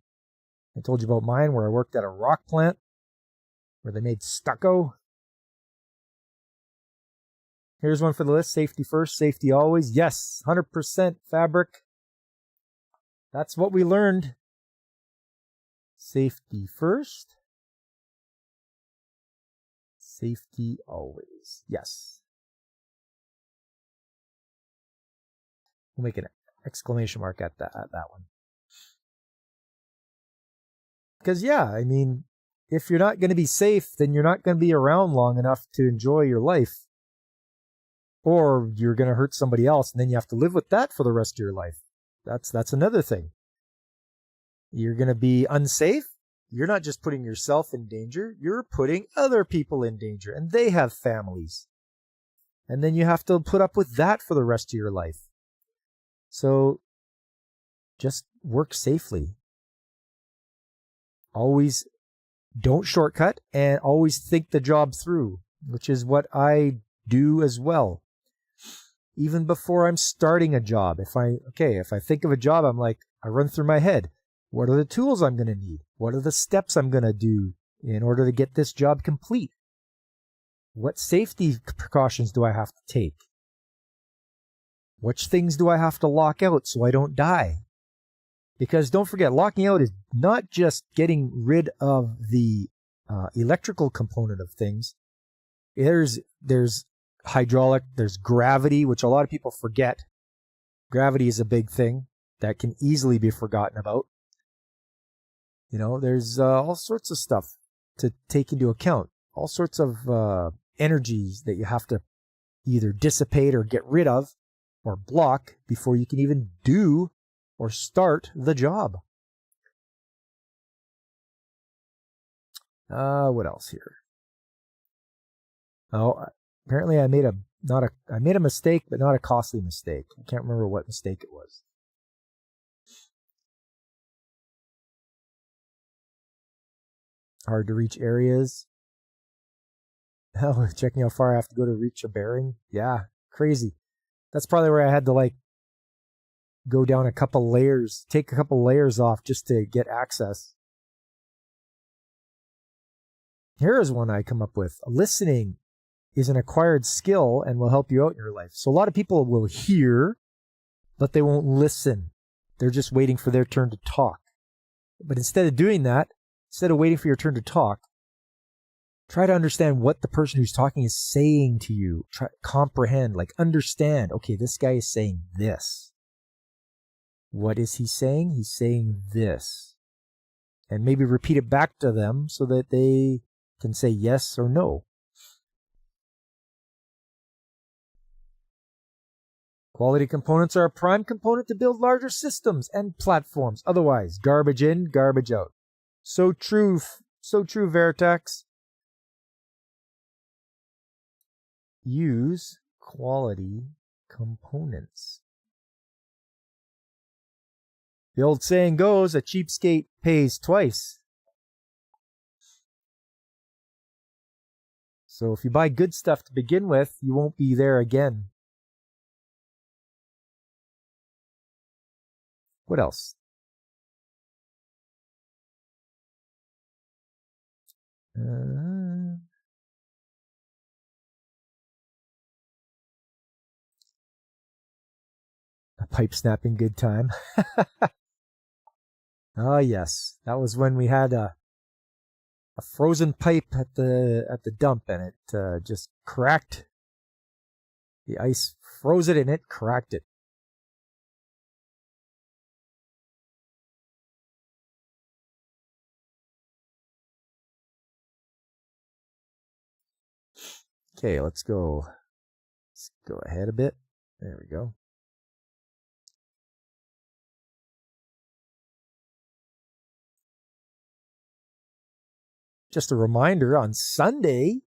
I told you about mine where I worked at a rock plant where they made stucco. Here's one for the list. Safety first, safety always. Yes, 100% Fabric. That's what we learned. Safety first. Safety always. Yes. We'll make an exclamation mark at that one. Because, yeah, I mean, if you're not going to be safe, then you're not going to be around long enough to enjoy your life. Or you're going to hurt somebody else, and then you have to live with that for the rest of your life. That's another thing. You're going to be unsafe. You're not just putting yourself in danger. You're putting other people in danger, and they have families. And then you have to put up with that for the rest of your life. So just work safely. Always don't shortcut, and always think the job through, which is what I do as well. Even before I'm starting a job, if I think of a job, I'm like, I run through my head, what are the tools I'm going to need? What are the steps I'm going to do in order to get this job complete? What safety precautions do I have to take? Which things do I have to lock out so I don't die? Because don't forget, locking out is not just getting rid of the electrical component of things. There's hydraulic, there's gravity, which a lot of people forget. Gravity is a big thing that can easily be forgotten about. You know, there's all sorts of stuff to take into account. All sorts of energies that you have to either dissipate or get rid of or block before you can even do or start the job. What else here? Oh, apparently I made a mistake, but not a costly mistake. I can't remember what mistake it was. hard to reach areas. Oh, checking how far I have to go to reach a bearing. Yeah, crazy. That's probably where I had to like go down a couple layers, take a couple layers off just to get access. Here is one I come up with. Listening is an acquired skill and will help you out in your life. So a lot of people will hear, but they won't listen. They're just waiting for their turn to talk. But instead of doing that, instead of waiting for your turn to talk, try to understand what the person who's talking is saying to you. Try comprehend, like understand. Okay, this guy is saying this. What is he saying? He's saying this. And maybe repeat it back to them so that they can say yes or no. Quality components are a prime component to build larger systems and platforms. Otherwise, garbage in, garbage out. So true, Vertex. Use quality components. The old saying goes, a cheapskate pays twice. So if you buy good stuff to begin with, you won't be there again. What else? A pipe snapping good time. Oh yes, that was when we had a frozen pipe at the dump, and it just cracked. The ice froze it, and it cracked it. Okay, let's go ahead a bit. There we go. Just a reminder, on Sunday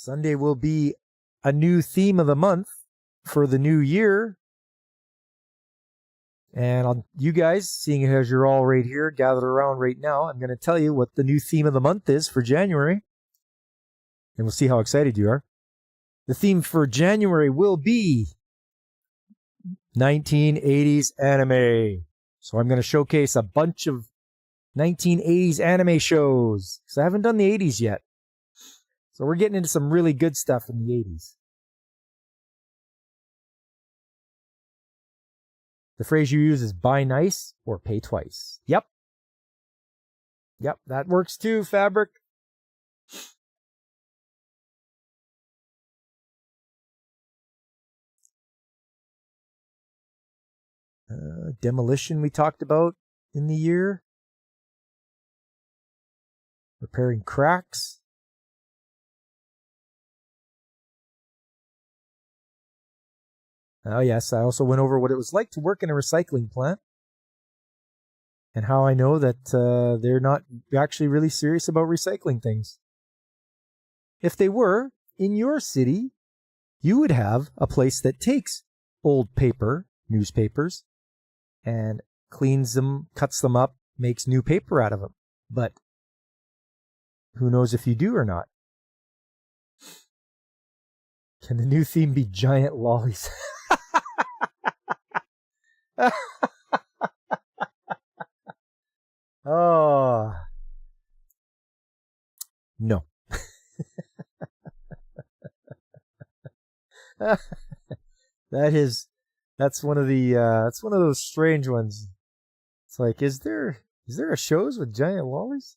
will be a new theme of the month for the new year. And you guys, seeing as you're all right here, gathered around right now, I'm going to tell you what the new theme of the month is for January. And we'll see how excited you are. The theme for January will be 1980s anime. So I'm going to showcase a bunch of 1980s anime shows, because I haven't done the 80s yet. So we're getting into some really good stuff in the 80s. The phrase you use is buy nice or pay twice. Yep, that works too, Fabric. Demolition we talked about in the year. Repairing cracks. Oh yes, I also went over what it was like to work in a recycling plant. And how I know that they're not actually really serious about recycling things. If they were, in your city, you would have a place that takes old paper, newspapers, and cleans them, cuts them up, makes new paper out of them. But who knows if you do or not? Can the new theme be giant lollies? Oh. No. That's one of those strange ones. It's like, is there a shows with giant lollies?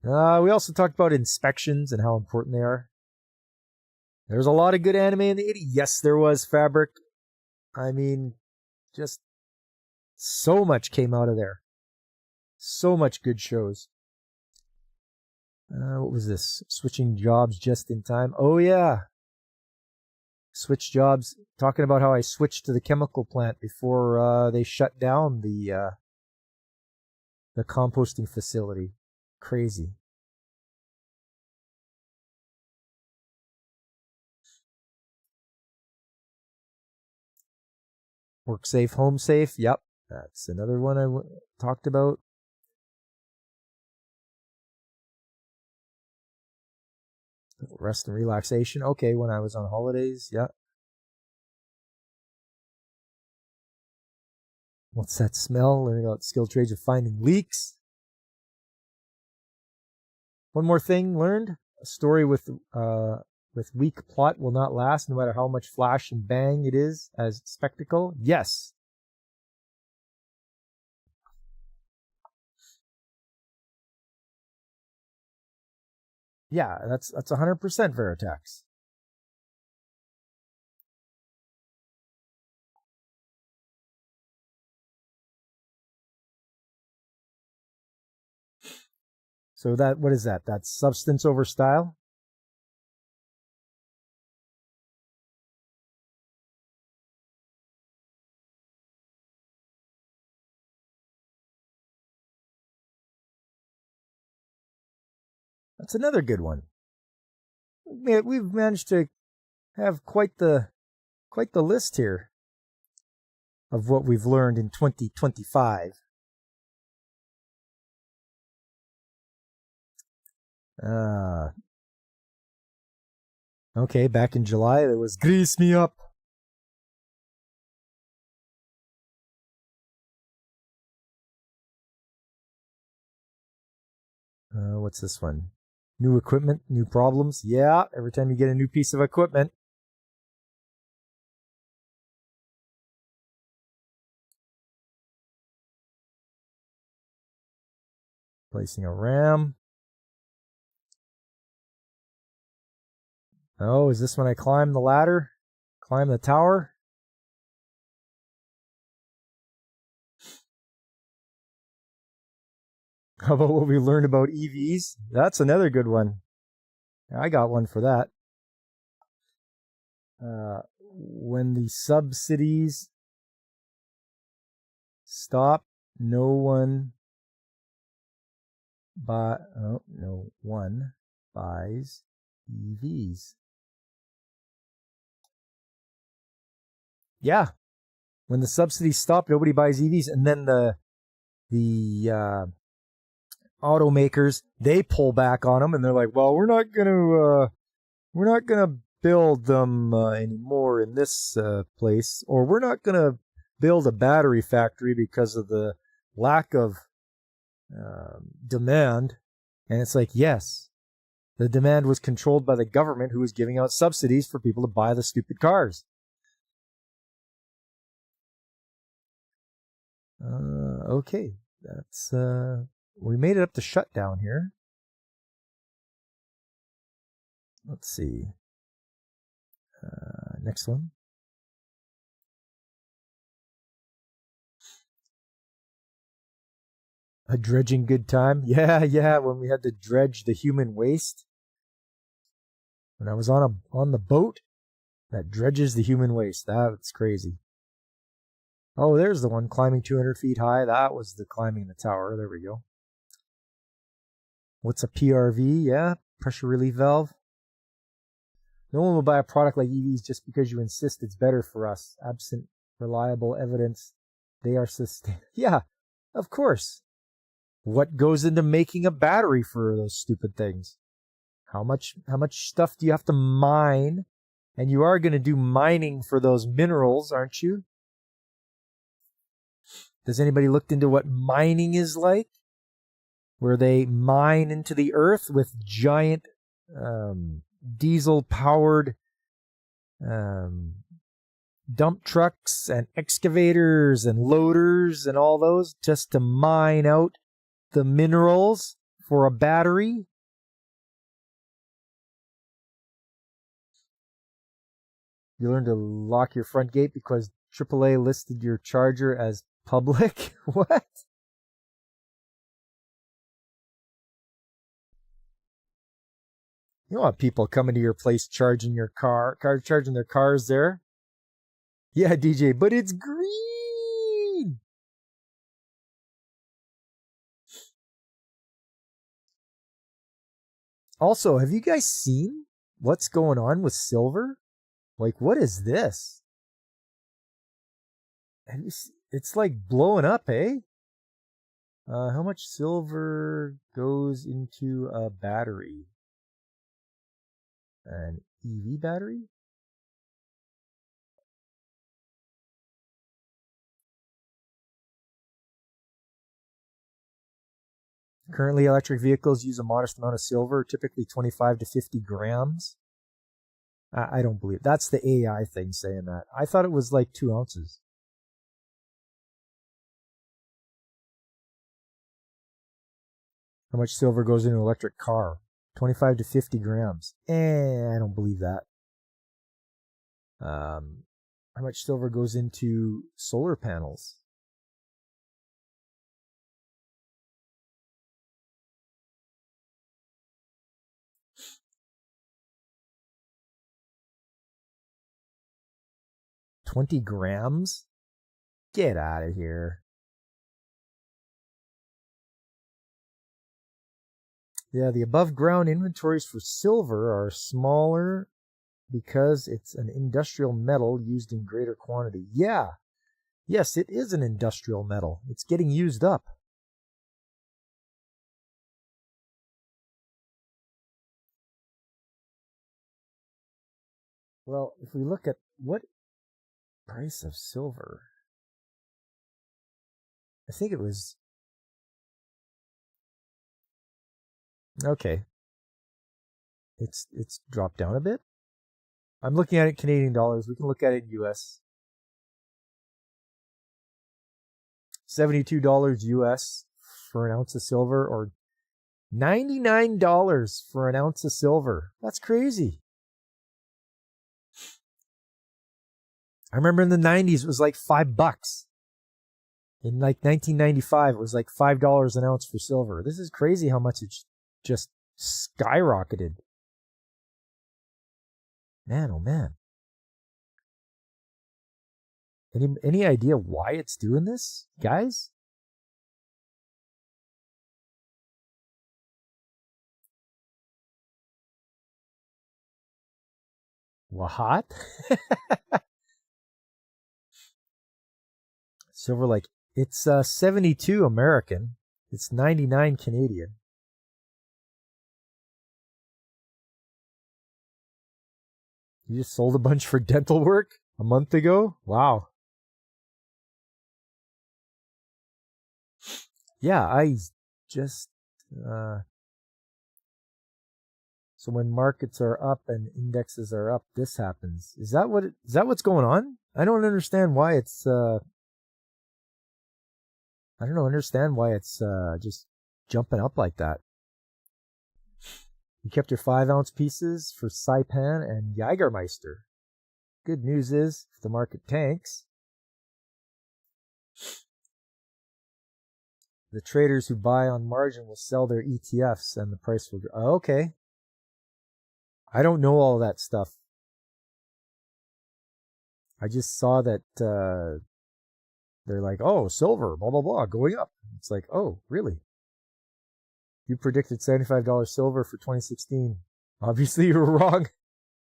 We also talked about inspections and how important they are. There's a lot of good anime in the 80s. Yes, there was, Fabric. I mean, just so much came out of there. So much good shows. What was this? Switching jobs just in time. Oh, yeah. Switch jobs. Talking about how I switched to the chemical plant before they shut down the composting facility. Crazy. Work safe, home safe. Yep, that's another one I talked about. Rest and relaxation. Okay, when I was on holidays. Yeah. What's that smell? Learning about skilled trades of finding leaks. One more thing learned. A story with weak plot will not last, no matter how much flash and bang it is as spectacle. Yes. Yeah, that's 100% Veritex. So that, what is that? That's substance over style? That's another good one. We've managed to have quite the list here of what we've learned in 2025. Okay, back in July, there was Grease Me Up. What's this one? New equipment, new problems. Yeah, every time you get a new piece of equipment. Placing a RAM. Oh, is this when I climb the ladder? Climb the tower? How about what we learned about EVs? That's another good one. I got one for that. When the subsidies stop, no one buys EVs. Yeah, when the subsidies stop, nobody buys EVs, and then the automakers, they pull back on them, and they're like, well, we're not gonna build them anymore in this place, or we're not gonna build a battery factory because of the lack of demand. And it's like, yes, the demand was controlled by the government, who was giving out subsidies for people to buy the stupid cars. Okay, that's we made it up to shutdown here. Let's see. Next one. A dredging good time. Yeah, when we had to dredge the human waste. When I was on the boat that dredges the human waste. That's crazy. Oh, there's the one climbing 200 feet high. That was the climbing the tower. There we go. What's a PRV? Yeah, pressure relief valve. No one will buy a product like EVs just because you insist it's better for us. Absent reliable evidence, they are sustained. Yeah, of course. What goes into making a battery for those stupid things? How much stuff do you have to mine? And you are going to do mining for those minerals, aren't you? Has anybody looked into what mining is like? Where they mine into the earth with giant diesel-powered dump trucks and excavators and loaders and all those, just to mine out the minerals for a battery. You learn to lock your front gate because AAA listed your charger as public. What? You don't want people coming to your place charging their cars there. Yeah, DJ, but it's green. Also, have you guys seen what's going on with silver? Like, what is this? And it's like blowing up, eh? How much silver goes into a battery? An EV battery? Currently, electric vehicles use a modest amount of silver, typically 25 to 50 grams. I don't believe that's the AI thing saying that. I thought it was like 2 ounces. How much silver goes into an electric car? 25 to 50 grams. I don't believe that. How much silver goes into solar panels? $20 grams? Get out of here. Yeah, the above ground inventories for silver are smaller because it's an industrial metal used in greater quantity. Yeah. Yes, it is an industrial metal. It's getting used up. Well, if we look at what price of silver, I think it was okay. It's dropped down a bit. I'm looking at it Canadian dollars. We can look at it in US. $72 US for an ounce of silver, or $99 for an ounce of silver. That's crazy. I remember in the 90s it was like $5. In like 1995 it was like $5 an ounce for silver. This is crazy how much it's just skyrocketed. Man, oh man. Any idea why it's doing this, guys? What? Silver, like, it's 72 American. It's 99 Canadian. You just sold a bunch for dental work a month ago? Wow. Yeah, I just so when markets are up and indexes are up, this happens. Is that what's going on? I don't understand why it's just jumping up like that. You kept your 5-ounce pieces for Saipan and Jagermeister. Good news is, if the market tanks, the traders who buy on margin will sell their ETFs and the price will go. Oh, okay. I don't know all that stuff. I just saw that they're like, oh, silver, blah, blah, blah, going up. It's like, oh, really? You predicted $75 silver for 2016. Obviously, you were wrong,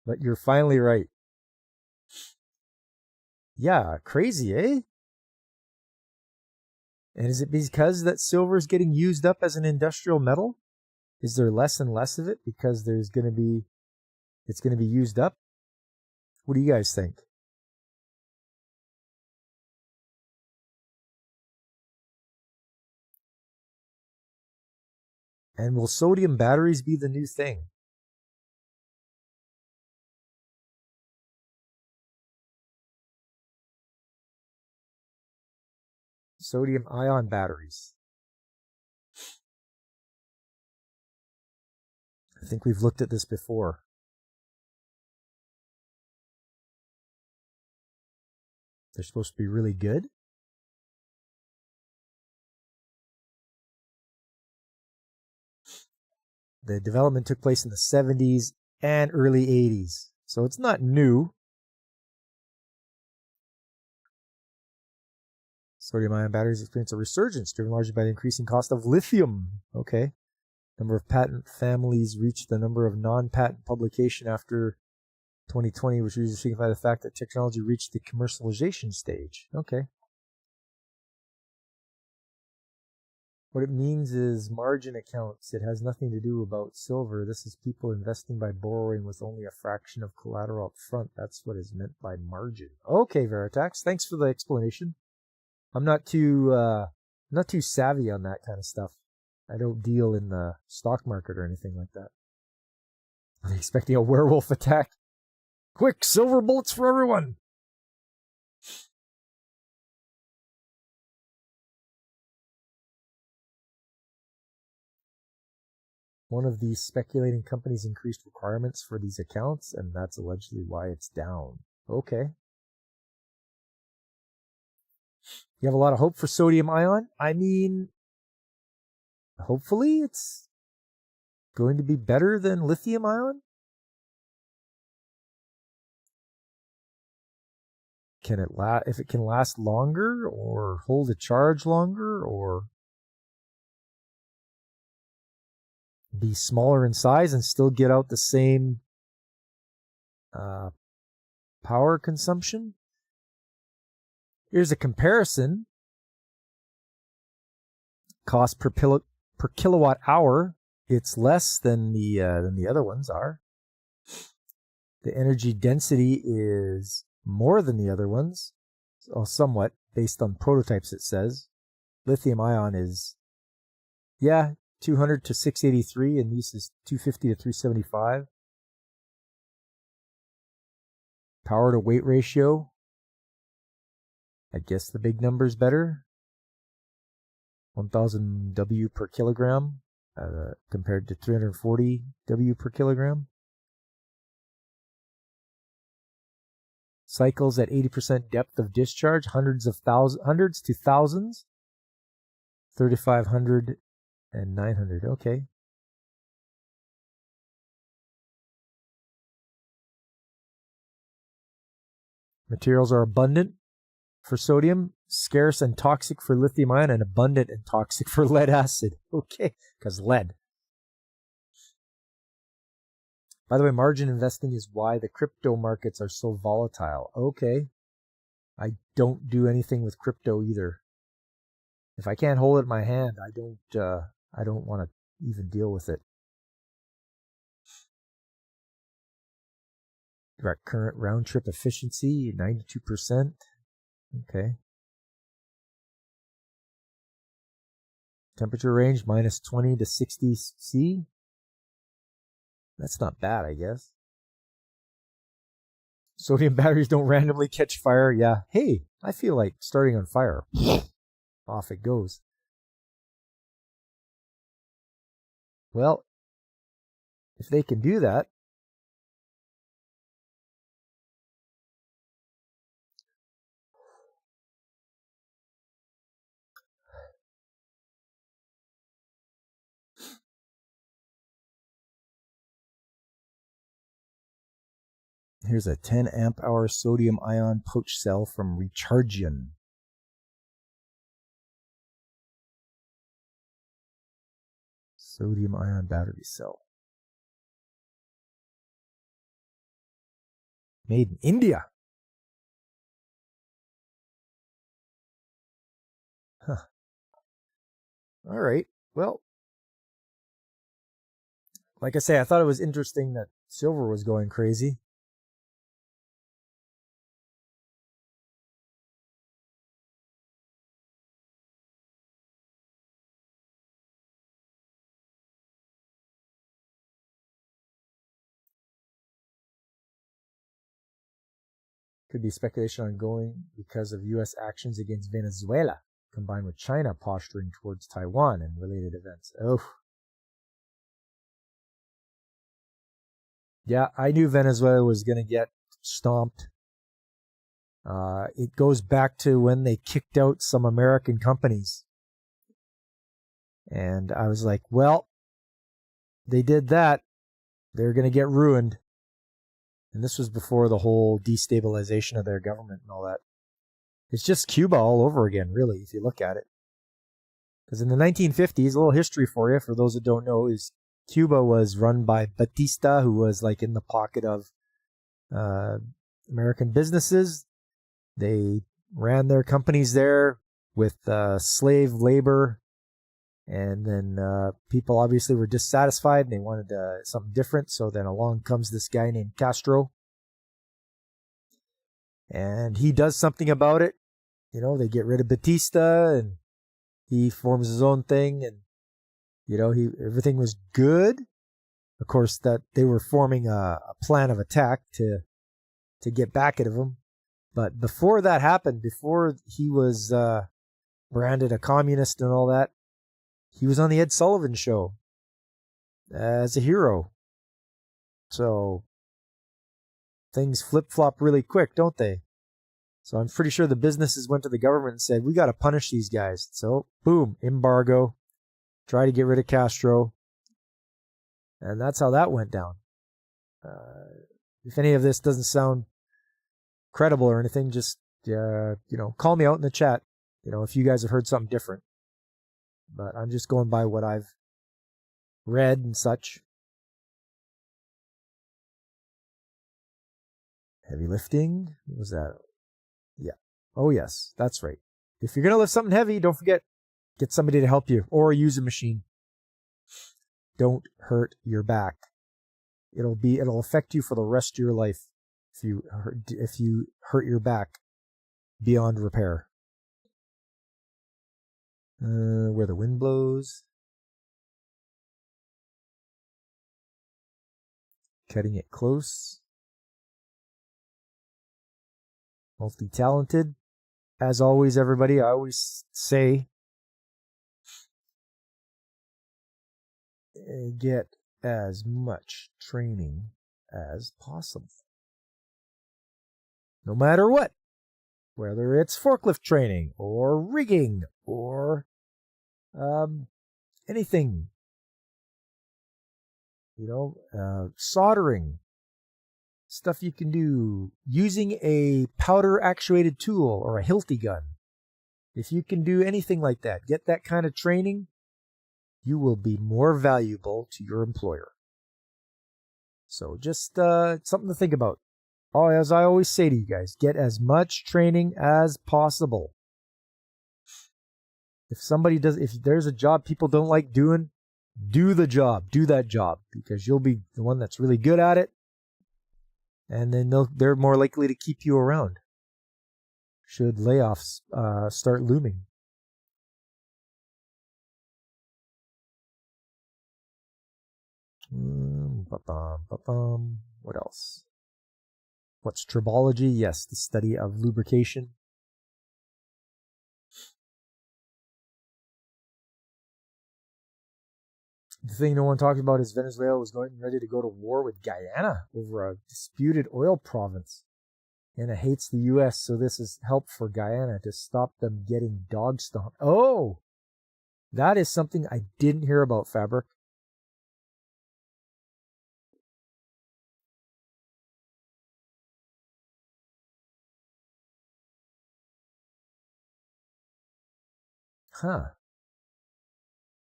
but you're finally right. Yeah, crazy, eh? And is it because that silver is getting used up as an industrial metal? Is there less and less of it because it's going to be used up? What do you guys think? And will sodium batteries be the new thing? Sodium ion batteries. I think we've looked at this before. They're supposed to be really good. The development took place in the 70s and early 80s, so it's not new. Sodium-ion batteries experience a resurgence driven largely by the increasing cost of lithium. Okay. Number of patent families reached the number of non-patent publication after 2020, which usually signify the fact that technology reached the commercialization stage. Okay. What it means is margin accounts. It has nothing to do about silver. This is people investing by borrowing with only a fraction of collateral up front. That's what is meant by margin. Okay, Veritax, thanks for the explanation. I'm not too savvy on that kind of stuff. I don't deal in the stock market or anything like that. I'm expecting a werewolf attack. Quick, silver bullets for everyone! One of these speculating companies increased requirements for these accounts, and that's allegedly why it's down. Okay. You have a lot of hope for sodium ion? I mean, hopefully it's going to be better than lithium ion? Can it if it can last longer or hold a charge longer or be smaller in size and still get out the same power consumption? Here's a comparison. Cost per kilowatt hour, it's less than the other ones are. The energy density is more than the other ones, or somewhat, based on prototypes it says. Lithium ion is, 200 to 683, and this is 250 to 375. Power to weight ratio, I guess the big number's better. 1000 W per kilogram compared to 340 W per kilogram. Cycles at 80% depth of discharge, hundreds to thousands. 3,500 and 900. Okay. Materials are abundant for sodium, scarce and toxic for lithium ion, and abundant and toxic for lead acid. Okay, because lead. By the way, margin investing is why the crypto markets are so volatile. Okay. I don't do anything with crypto either. If I can't hold it in my hand, I don't want to even deal with it. Direct current round trip efficiency, 92%. Okay. Temperature range, minus 20 to 60 C. That's not bad, I guess. Sodium batteries don't randomly catch fire. Yeah. Hey, I feel like starting on fire. Off it goes. Well, if they can do that, here's a 10 amp hour sodium ion pouch cell from Rechargion. Sodium ion battery cell. Made in India. Huh. All right. Well, like I say, I thought it was interesting that silver was going crazy. Could be speculation ongoing because of U.S. actions against Venezuela, combined with China posturing towards Taiwan and related events. Oh. Yeah, I knew Venezuela was going to get stomped. It goes back to when they kicked out some American companies. And I was like, well, they did that. They're going to get ruined. And this was before the whole destabilization of their government and all that. It's just Cuba all over again, really, if you look at it. Because in the 1950s, a little history for you, for those that don't know, is Cuba was run by Batista, who was like in the pocket of American businesses. They ran their companies there with slave labor And then people obviously were dissatisfied and they wanted something different. So then along comes this guy named Castro. And he does something about it. You know, they get rid of Batista and he forms his own thing. And, you know, everything was good. Of course, that they were forming a plan of attack to get back at him. But before that happened, before he was branded a communist and all that, he was on the Ed Sullivan Show as a hero. So things flip-flop really quick, don't they? So I'm pretty sure the businesses went to the government and said, we got to punish these guys. So boom, embargo. Try to get rid of Castro. And that's how that went down. If any of this doesn't sound credible or anything, just, call me out in the chat, if you guys have heard something different. But I'm just going by what I've read and such. Heavy lifting? What was that? Yeah. Oh, yes. That's right. If you're going to lift something heavy, don't forget, get somebody to help you or use a machine. Don't hurt your back. It'll affect you for the rest of your life if you hurt your back beyond repair. Where the wind blows. Cutting it close. Multi-talented. As always, everybody, I always say, get as much training as possible. No matter what. Whether it's forklift training or rigging or anything. Soldering. Stuff you can do using a powder actuated tool or a Hilti gun. If you can do anything like that, get that kind of training, you will be more valuable to your employer. So just something to think about. As I always say to you guys, get as much training as possible. If there's a job people don't like doing, do the job, do that job, because you'll be the one that's really good at it. And then they're more likely to keep you around should layoffs start looming. What else? What's tribology? Yes, the study of lubrication. The thing no one talks about is Venezuela was ready to go to war with Guyana over a disputed oil province. And it hates the U.S., so this is help for Guyana to stop them getting dog stomped. Oh! That is something I didn't hear about, Fabric. Huh.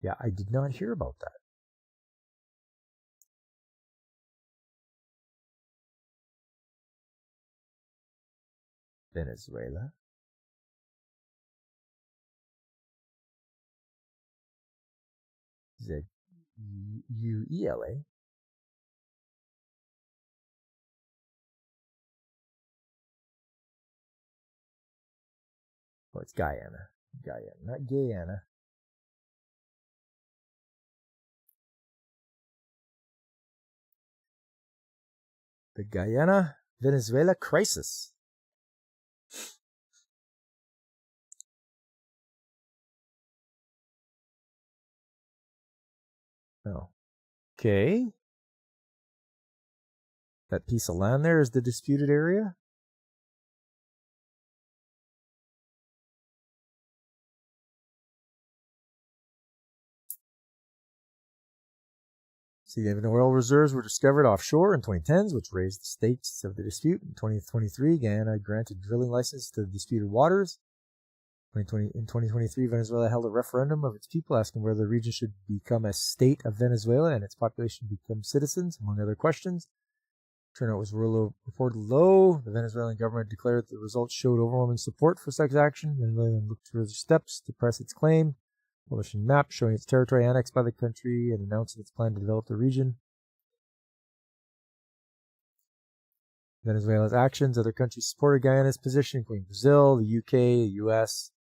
Yeah, I did not hear about that. Venezuela. Z-U-E-L-A. Oh, it's Guyana. Guyana, not Guyana. The Guyana-Venezuela crisis. Oh. Okay. That piece of land there is the disputed area? Significant oil reserves were discovered offshore in 2010s, which raised the stakes of the dispute. In 2023, Guyana granted drilling license to the disputed waters. In 2023, Venezuela held a referendum of its people asking whether the region should become a state of Venezuela and its population become citizens, among other questions. Turnout was reported low. The Venezuelan government declared that the results showed overwhelming support for such action. Venezuela looked for steps to press its claim. Publishing map showing its territory annexed by the country and announcing its plan to develop the region. Venezuela's actions. Other countries supported Guyana's position, including Brazil, the UK, the US.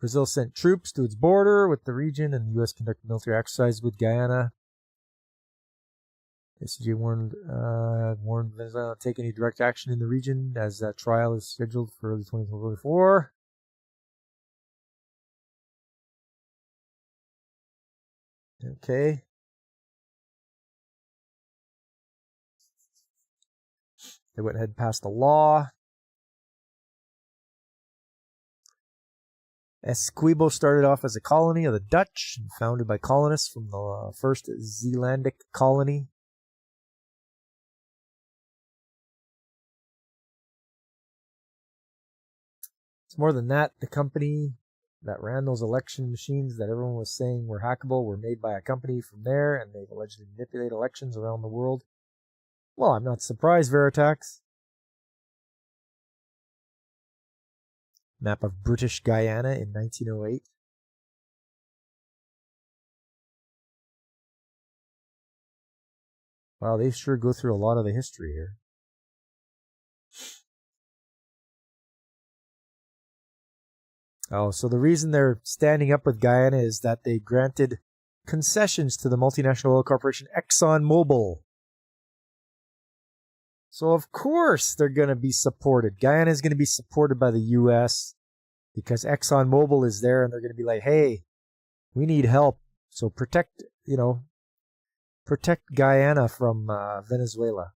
Brazil sent troops to its border with the region, and the US conducted military exercises with Guyana. SCJ warned Venezuela not to take any direct action in the region as that trial is scheduled for early 2024. Okay. They went ahead and passed a law. Essequibo started off as a colony of the Dutch, founded by colonists from the first Zeelandic colony. It's more than that. The company that ran those election machines that everyone was saying were hackable were made by a company from there, and they've allegedly manipulated elections around the world. Well, I'm not surprised, Veritax. Map of British Guyana in 1908. Wow, they sure go through a lot of the history here. Oh, so the reason they're standing up with Guyana is that they granted concessions to the multinational oil corporation ExxonMobil. So of course they're going to be supported. Guyana is going to be supported by the U.S. because ExxonMobil is there, and they're going to be like, hey, we need help. So protect Guyana from Venezuela.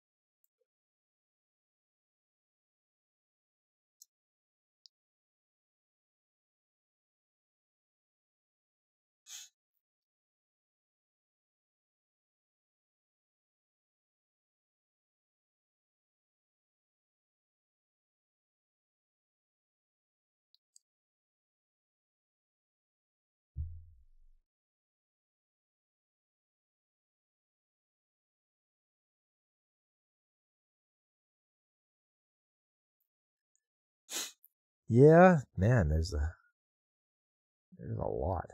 Yeah, man, there's a lot.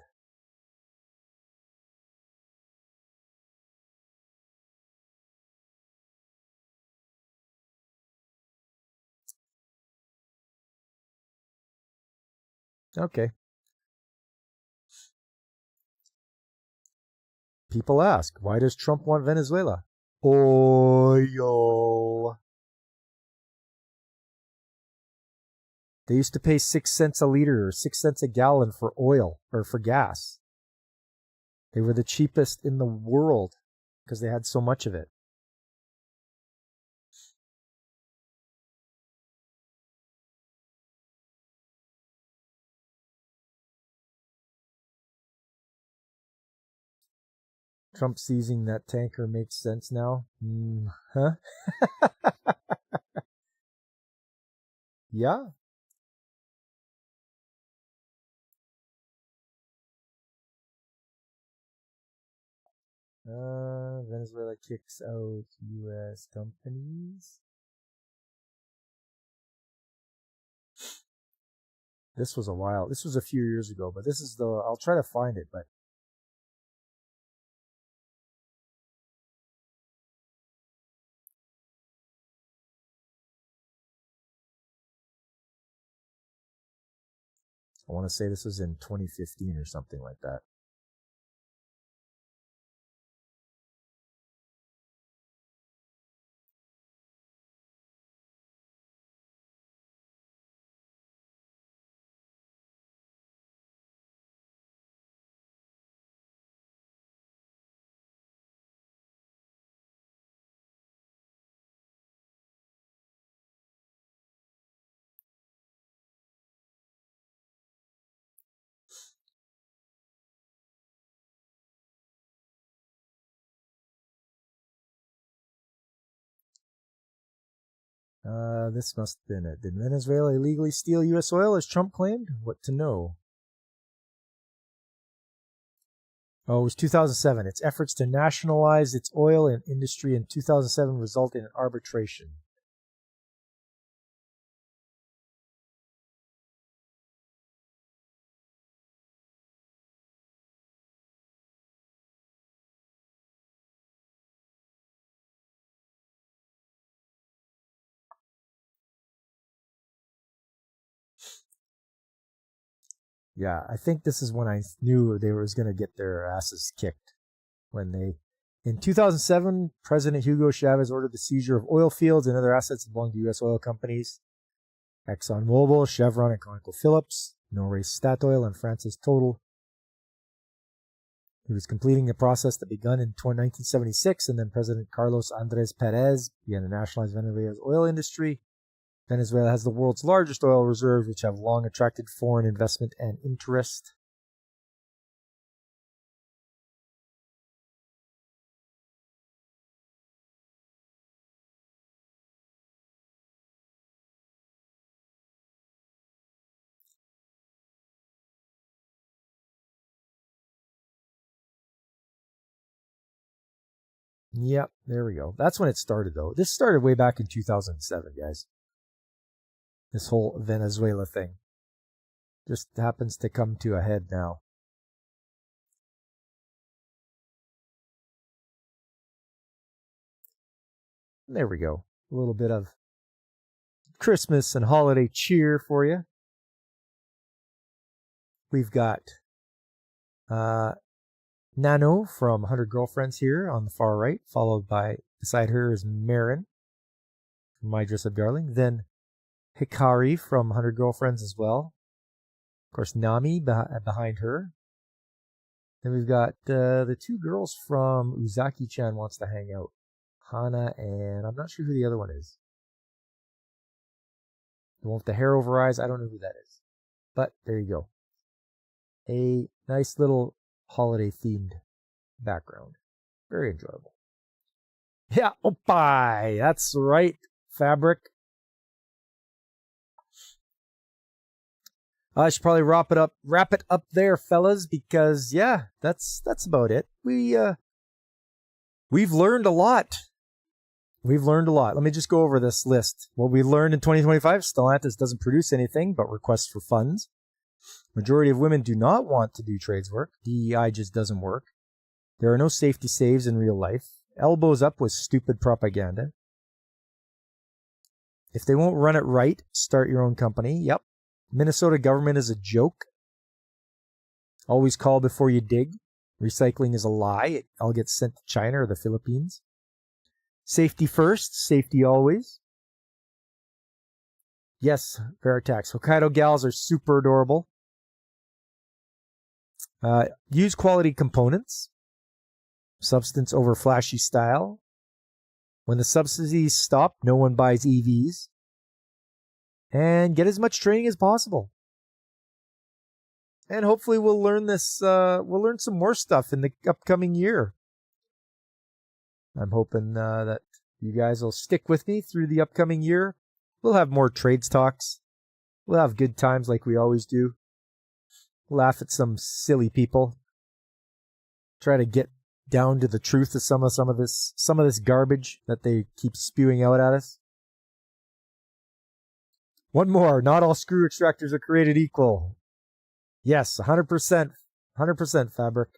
Okay. People ask, why does Trump want Venezuela? Oil. They used to pay 6 cents a liter or 6 cents a gallon for oil or for gas. They were the cheapest in the world because they had so much of it. Trump seizing that tanker makes sense now. Huh? Yeah. Venezuela kicks out U.S. companies. This was a while. This was a few years ago, but this is I'll try to find it, but I want to say this was in 2015 or something like that. This must have been it. Did Venezuela illegally steal U.S. oil, as Trump claimed? What to know? Oh, it was 2007. Its efforts to nationalize its oil and industry in 2007 resulted in arbitration. Yeah, I think this is when I knew they was going to get their asses kicked. In 2007, President Hugo Chavez ordered the seizure of oil fields and other assets that belonged to U.S. oil companies. ExxonMobil, Chevron, and ConocoPhillips, Norway's Statoil, and France's Total. He was completing the process that begun in 1976, and then President Carlos Andrés Pérez began to nationalize Venezuela's oil industry. Venezuela has the world's largest oil reserves, which have long attracted foreign investment and interest. Yep, there we go. That's when it started, though. This started way back in 2007, guys. This whole Venezuela thing just happens to come to a head now. There we go. A little bit of Christmas and holiday cheer for you. We've got Nano from 100 Girlfriends here on the far right, followed by, beside her is Marin from My Dress Up Darling. Then Hikari from 100 Girlfriends as well. Of course, Nami behind her. Then we've got the two girls from Uzaki-chan Wants to Hang Out. Hana and I'm not sure who the other one is. The one with the hair over eyes, I don't know who that is. But there you go. A nice little holiday-themed background. Very enjoyable. Yeah, oppai! That's right, Fabric. I should probably wrap it up there, fellas, because yeah, that's about it. We've learned a lot. Let me just go over this list. What we learned in 2025, Stellantis doesn't produce anything but requests for funds. Majority of women do not want to do trades work. DEI just doesn't work. There are no safety saves in real life. Elbows up with stupid propaganda. If they won't run it right, start your own company. Yep. Minnesota government is a joke. Always call before you dig. Recycling is a lie. It all gets sent to China or the Philippines. Safety first, safety always. Yes, Veritax. Hokkaido gals are super adorable. Use quality components. Substance over flashy style. When the subsidies stop, no one buys EVs. And get as much training as possible. And hopefully we'll learn some more stuff in the upcoming year. I'm hoping that you guys will stick with me through the upcoming year. We'll have more trades talks. We'll have good times like we always do. Laugh at some silly people. Try to get down to the truth of some of this garbage that they keep spewing out at us. One more. Not all screw extractors are created equal. Yes, 100%. 100% Fabric.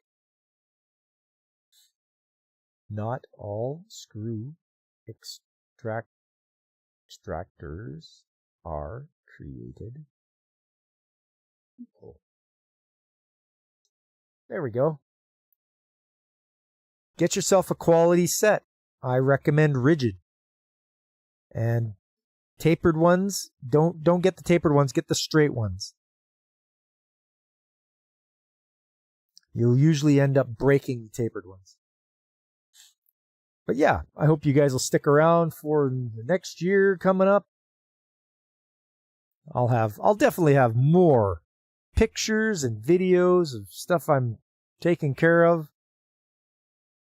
Not all screw extractors are created equal. There we go. Get yourself a quality set. I recommend rigid. And tapered ones, don't get the tapered ones, get the straight ones. You'll usually end up breaking the tapered ones. But yeah, I hope you guys will stick around for the next year coming up. I'll definitely have more pictures and videos of stuff I'm taking care of.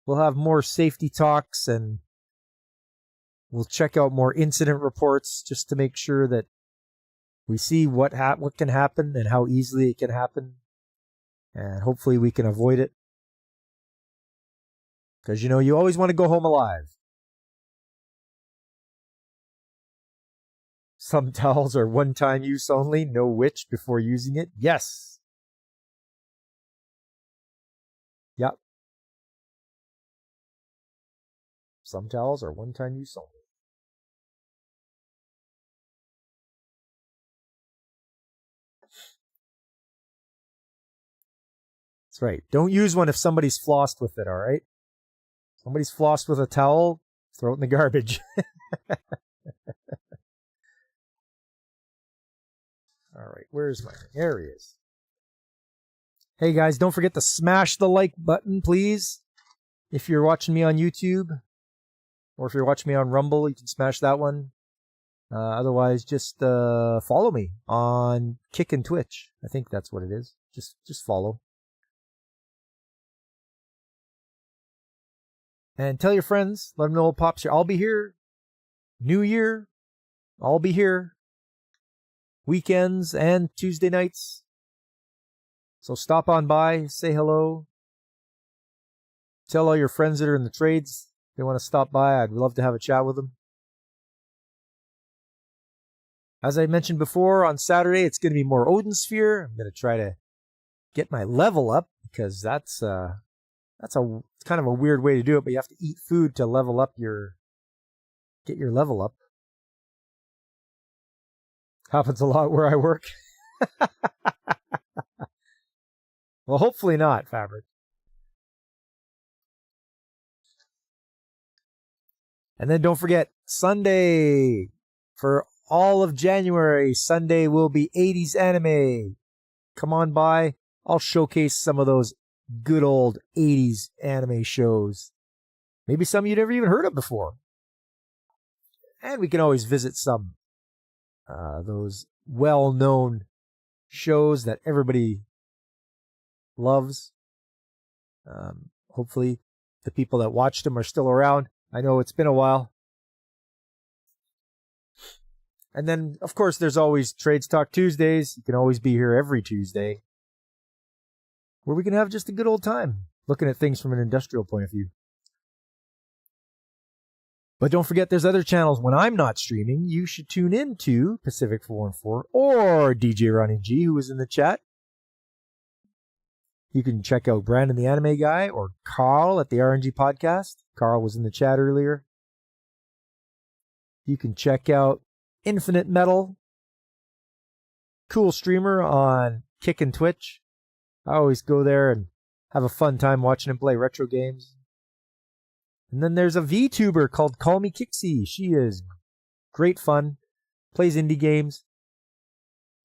We'll have more safety talks and we'll check out more incident reports just to make sure that we see what can happen and how easily it can happen. And hopefully we can avoid it. Because, you always want to go home alive. Some towels are one-time use only. No witch before using it. Yes. Yep. Some towels are one-time use only. That's right. Don't use one if somebody's flossed with it, all right? Somebody's flossed with a towel, throw it in the garbage. All right, where's my... There he is. Hey, guys, don't forget to smash the like button, please. If you're watching me on YouTube, or if you're watching me on Rumble, you can smash that one. Otherwise, just follow me on Kick and Twitch. I think that's what it is. Just follow. And tell your friends, let them know what pops here. I'll be here. New Year, I'll be here. Weekends and Tuesday nights. So stop on by, say hello. Tell all your friends that are in the trades they want to stop by. I'd love to have a chat with them. As I mentioned before, on Saturday, it's going to be more Odin Sphere. I'm going to try to get my level up because it's kind of a weird way to do it, but you have to eat food to level up get your level up. Happens a lot where I work. Well, hopefully not, Fabric. And then don't forget, Sunday, for all of January, Sunday will be 80s anime. Come on by. I'll showcase some of those good old 80s anime shows. Maybe some you've never even heard of before. And we can always visit some those well-known shows that everybody loves. Hopefully the people that watched them are still around. I know it's been a while. And then, of course, there's always Trades Talk Tuesdays. You can always be here every Tuesday, where we can have just a good old time looking at things from an industrial point of view. But don't forget, there's other channels. When I'm not streaming, you should tune in to Pacific 414 or DJ Ronnie G, who was in the chat. You can check out Brandon the Anime Guy or Carl at the RNG Podcast. Carl was in the chat earlier. You can check out Infinite Metal, cool streamer on Kick and Twitch. I always go there and have a fun time watching him play retro games. And then there's a VTuber called Call Me Kixie. She is great fun, plays indie games.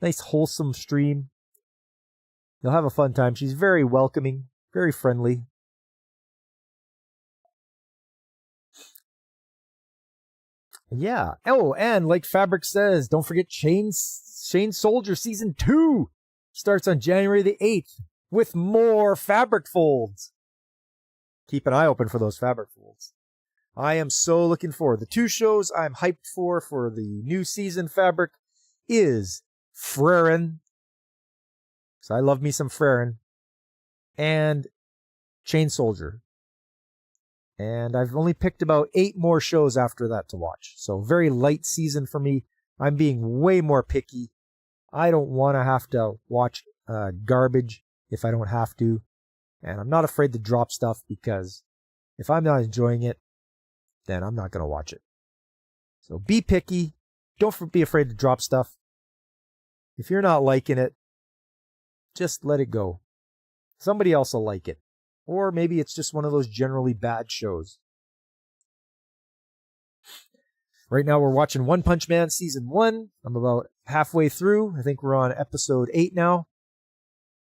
Nice wholesome stream. You'll have a fun time. She's very welcoming, very friendly. Yeah. Oh, and like Fabric says, don't forget Chain Soldier Season 2 starts on January the 8th with more Fabric folds. Keep an eye open for those Fabric folds. I am so looking forward. The two shows I'm hyped for the new season Fabric is Frieren. So I love me some Frieren. And Chain Soldier. And I've only picked about 8 more shows after that to watch. So very light season for me. I'm being way more picky. I don't want to have to watch garbage if I don't have to. And I'm not afraid to drop stuff because if I'm not enjoying it, then I'm not going to watch it. So be picky. Don't be afraid to drop stuff. If you're not liking it, just let it go. Somebody else will like it. Or maybe it's just one of those generally bad shows. Right now we're watching One Punch Man Season 1. I'm about halfway through. I think we're on episode 8 now.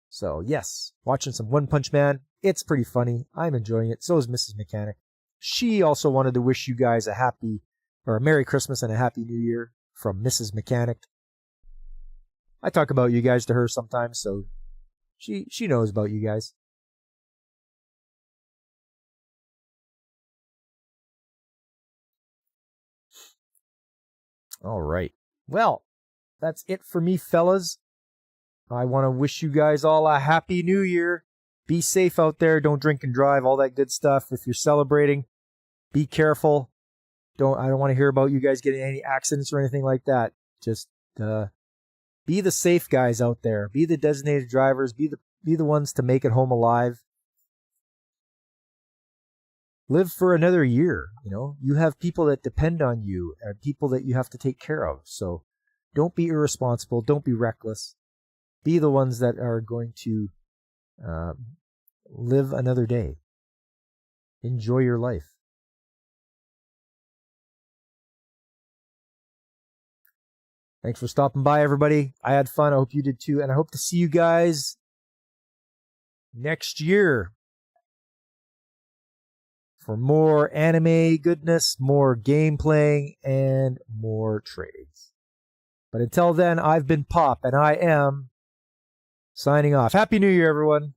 So yes, watching some One Punch Man. It's pretty funny. I'm enjoying it. So is Mrs. Mechanic. She also wanted to wish you guys a Merry Christmas and a Happy New Year from Mrs. Mechanic. I talk about you guys to her sometimes, so she knows about you guys. All right. Well, that's it for me, fellas. I want to wish you guys all a Happy New Year. Be safe out there. Don't drink and drive, all that good stuff. If you're celebrating, be careful. I don't want to hear about you guys getting any accidents or anything like that. Just be the safe guys out there. Be the designated drivers. Be the ones to make it home alive. Live for another year. You have people that depend on you and people that you have to take care of. So don't be irresponsible. Don't be reckless. Be the ones that are going to live another day. Enjoy your life. Thanks for stopping by, everybody. I had fun. I hope you did too. And I hope to see you guys next year for more anime goodness, more game playing, and more trades. But until then, I've been Pop, and I am signing off. Happy New Year, everyone.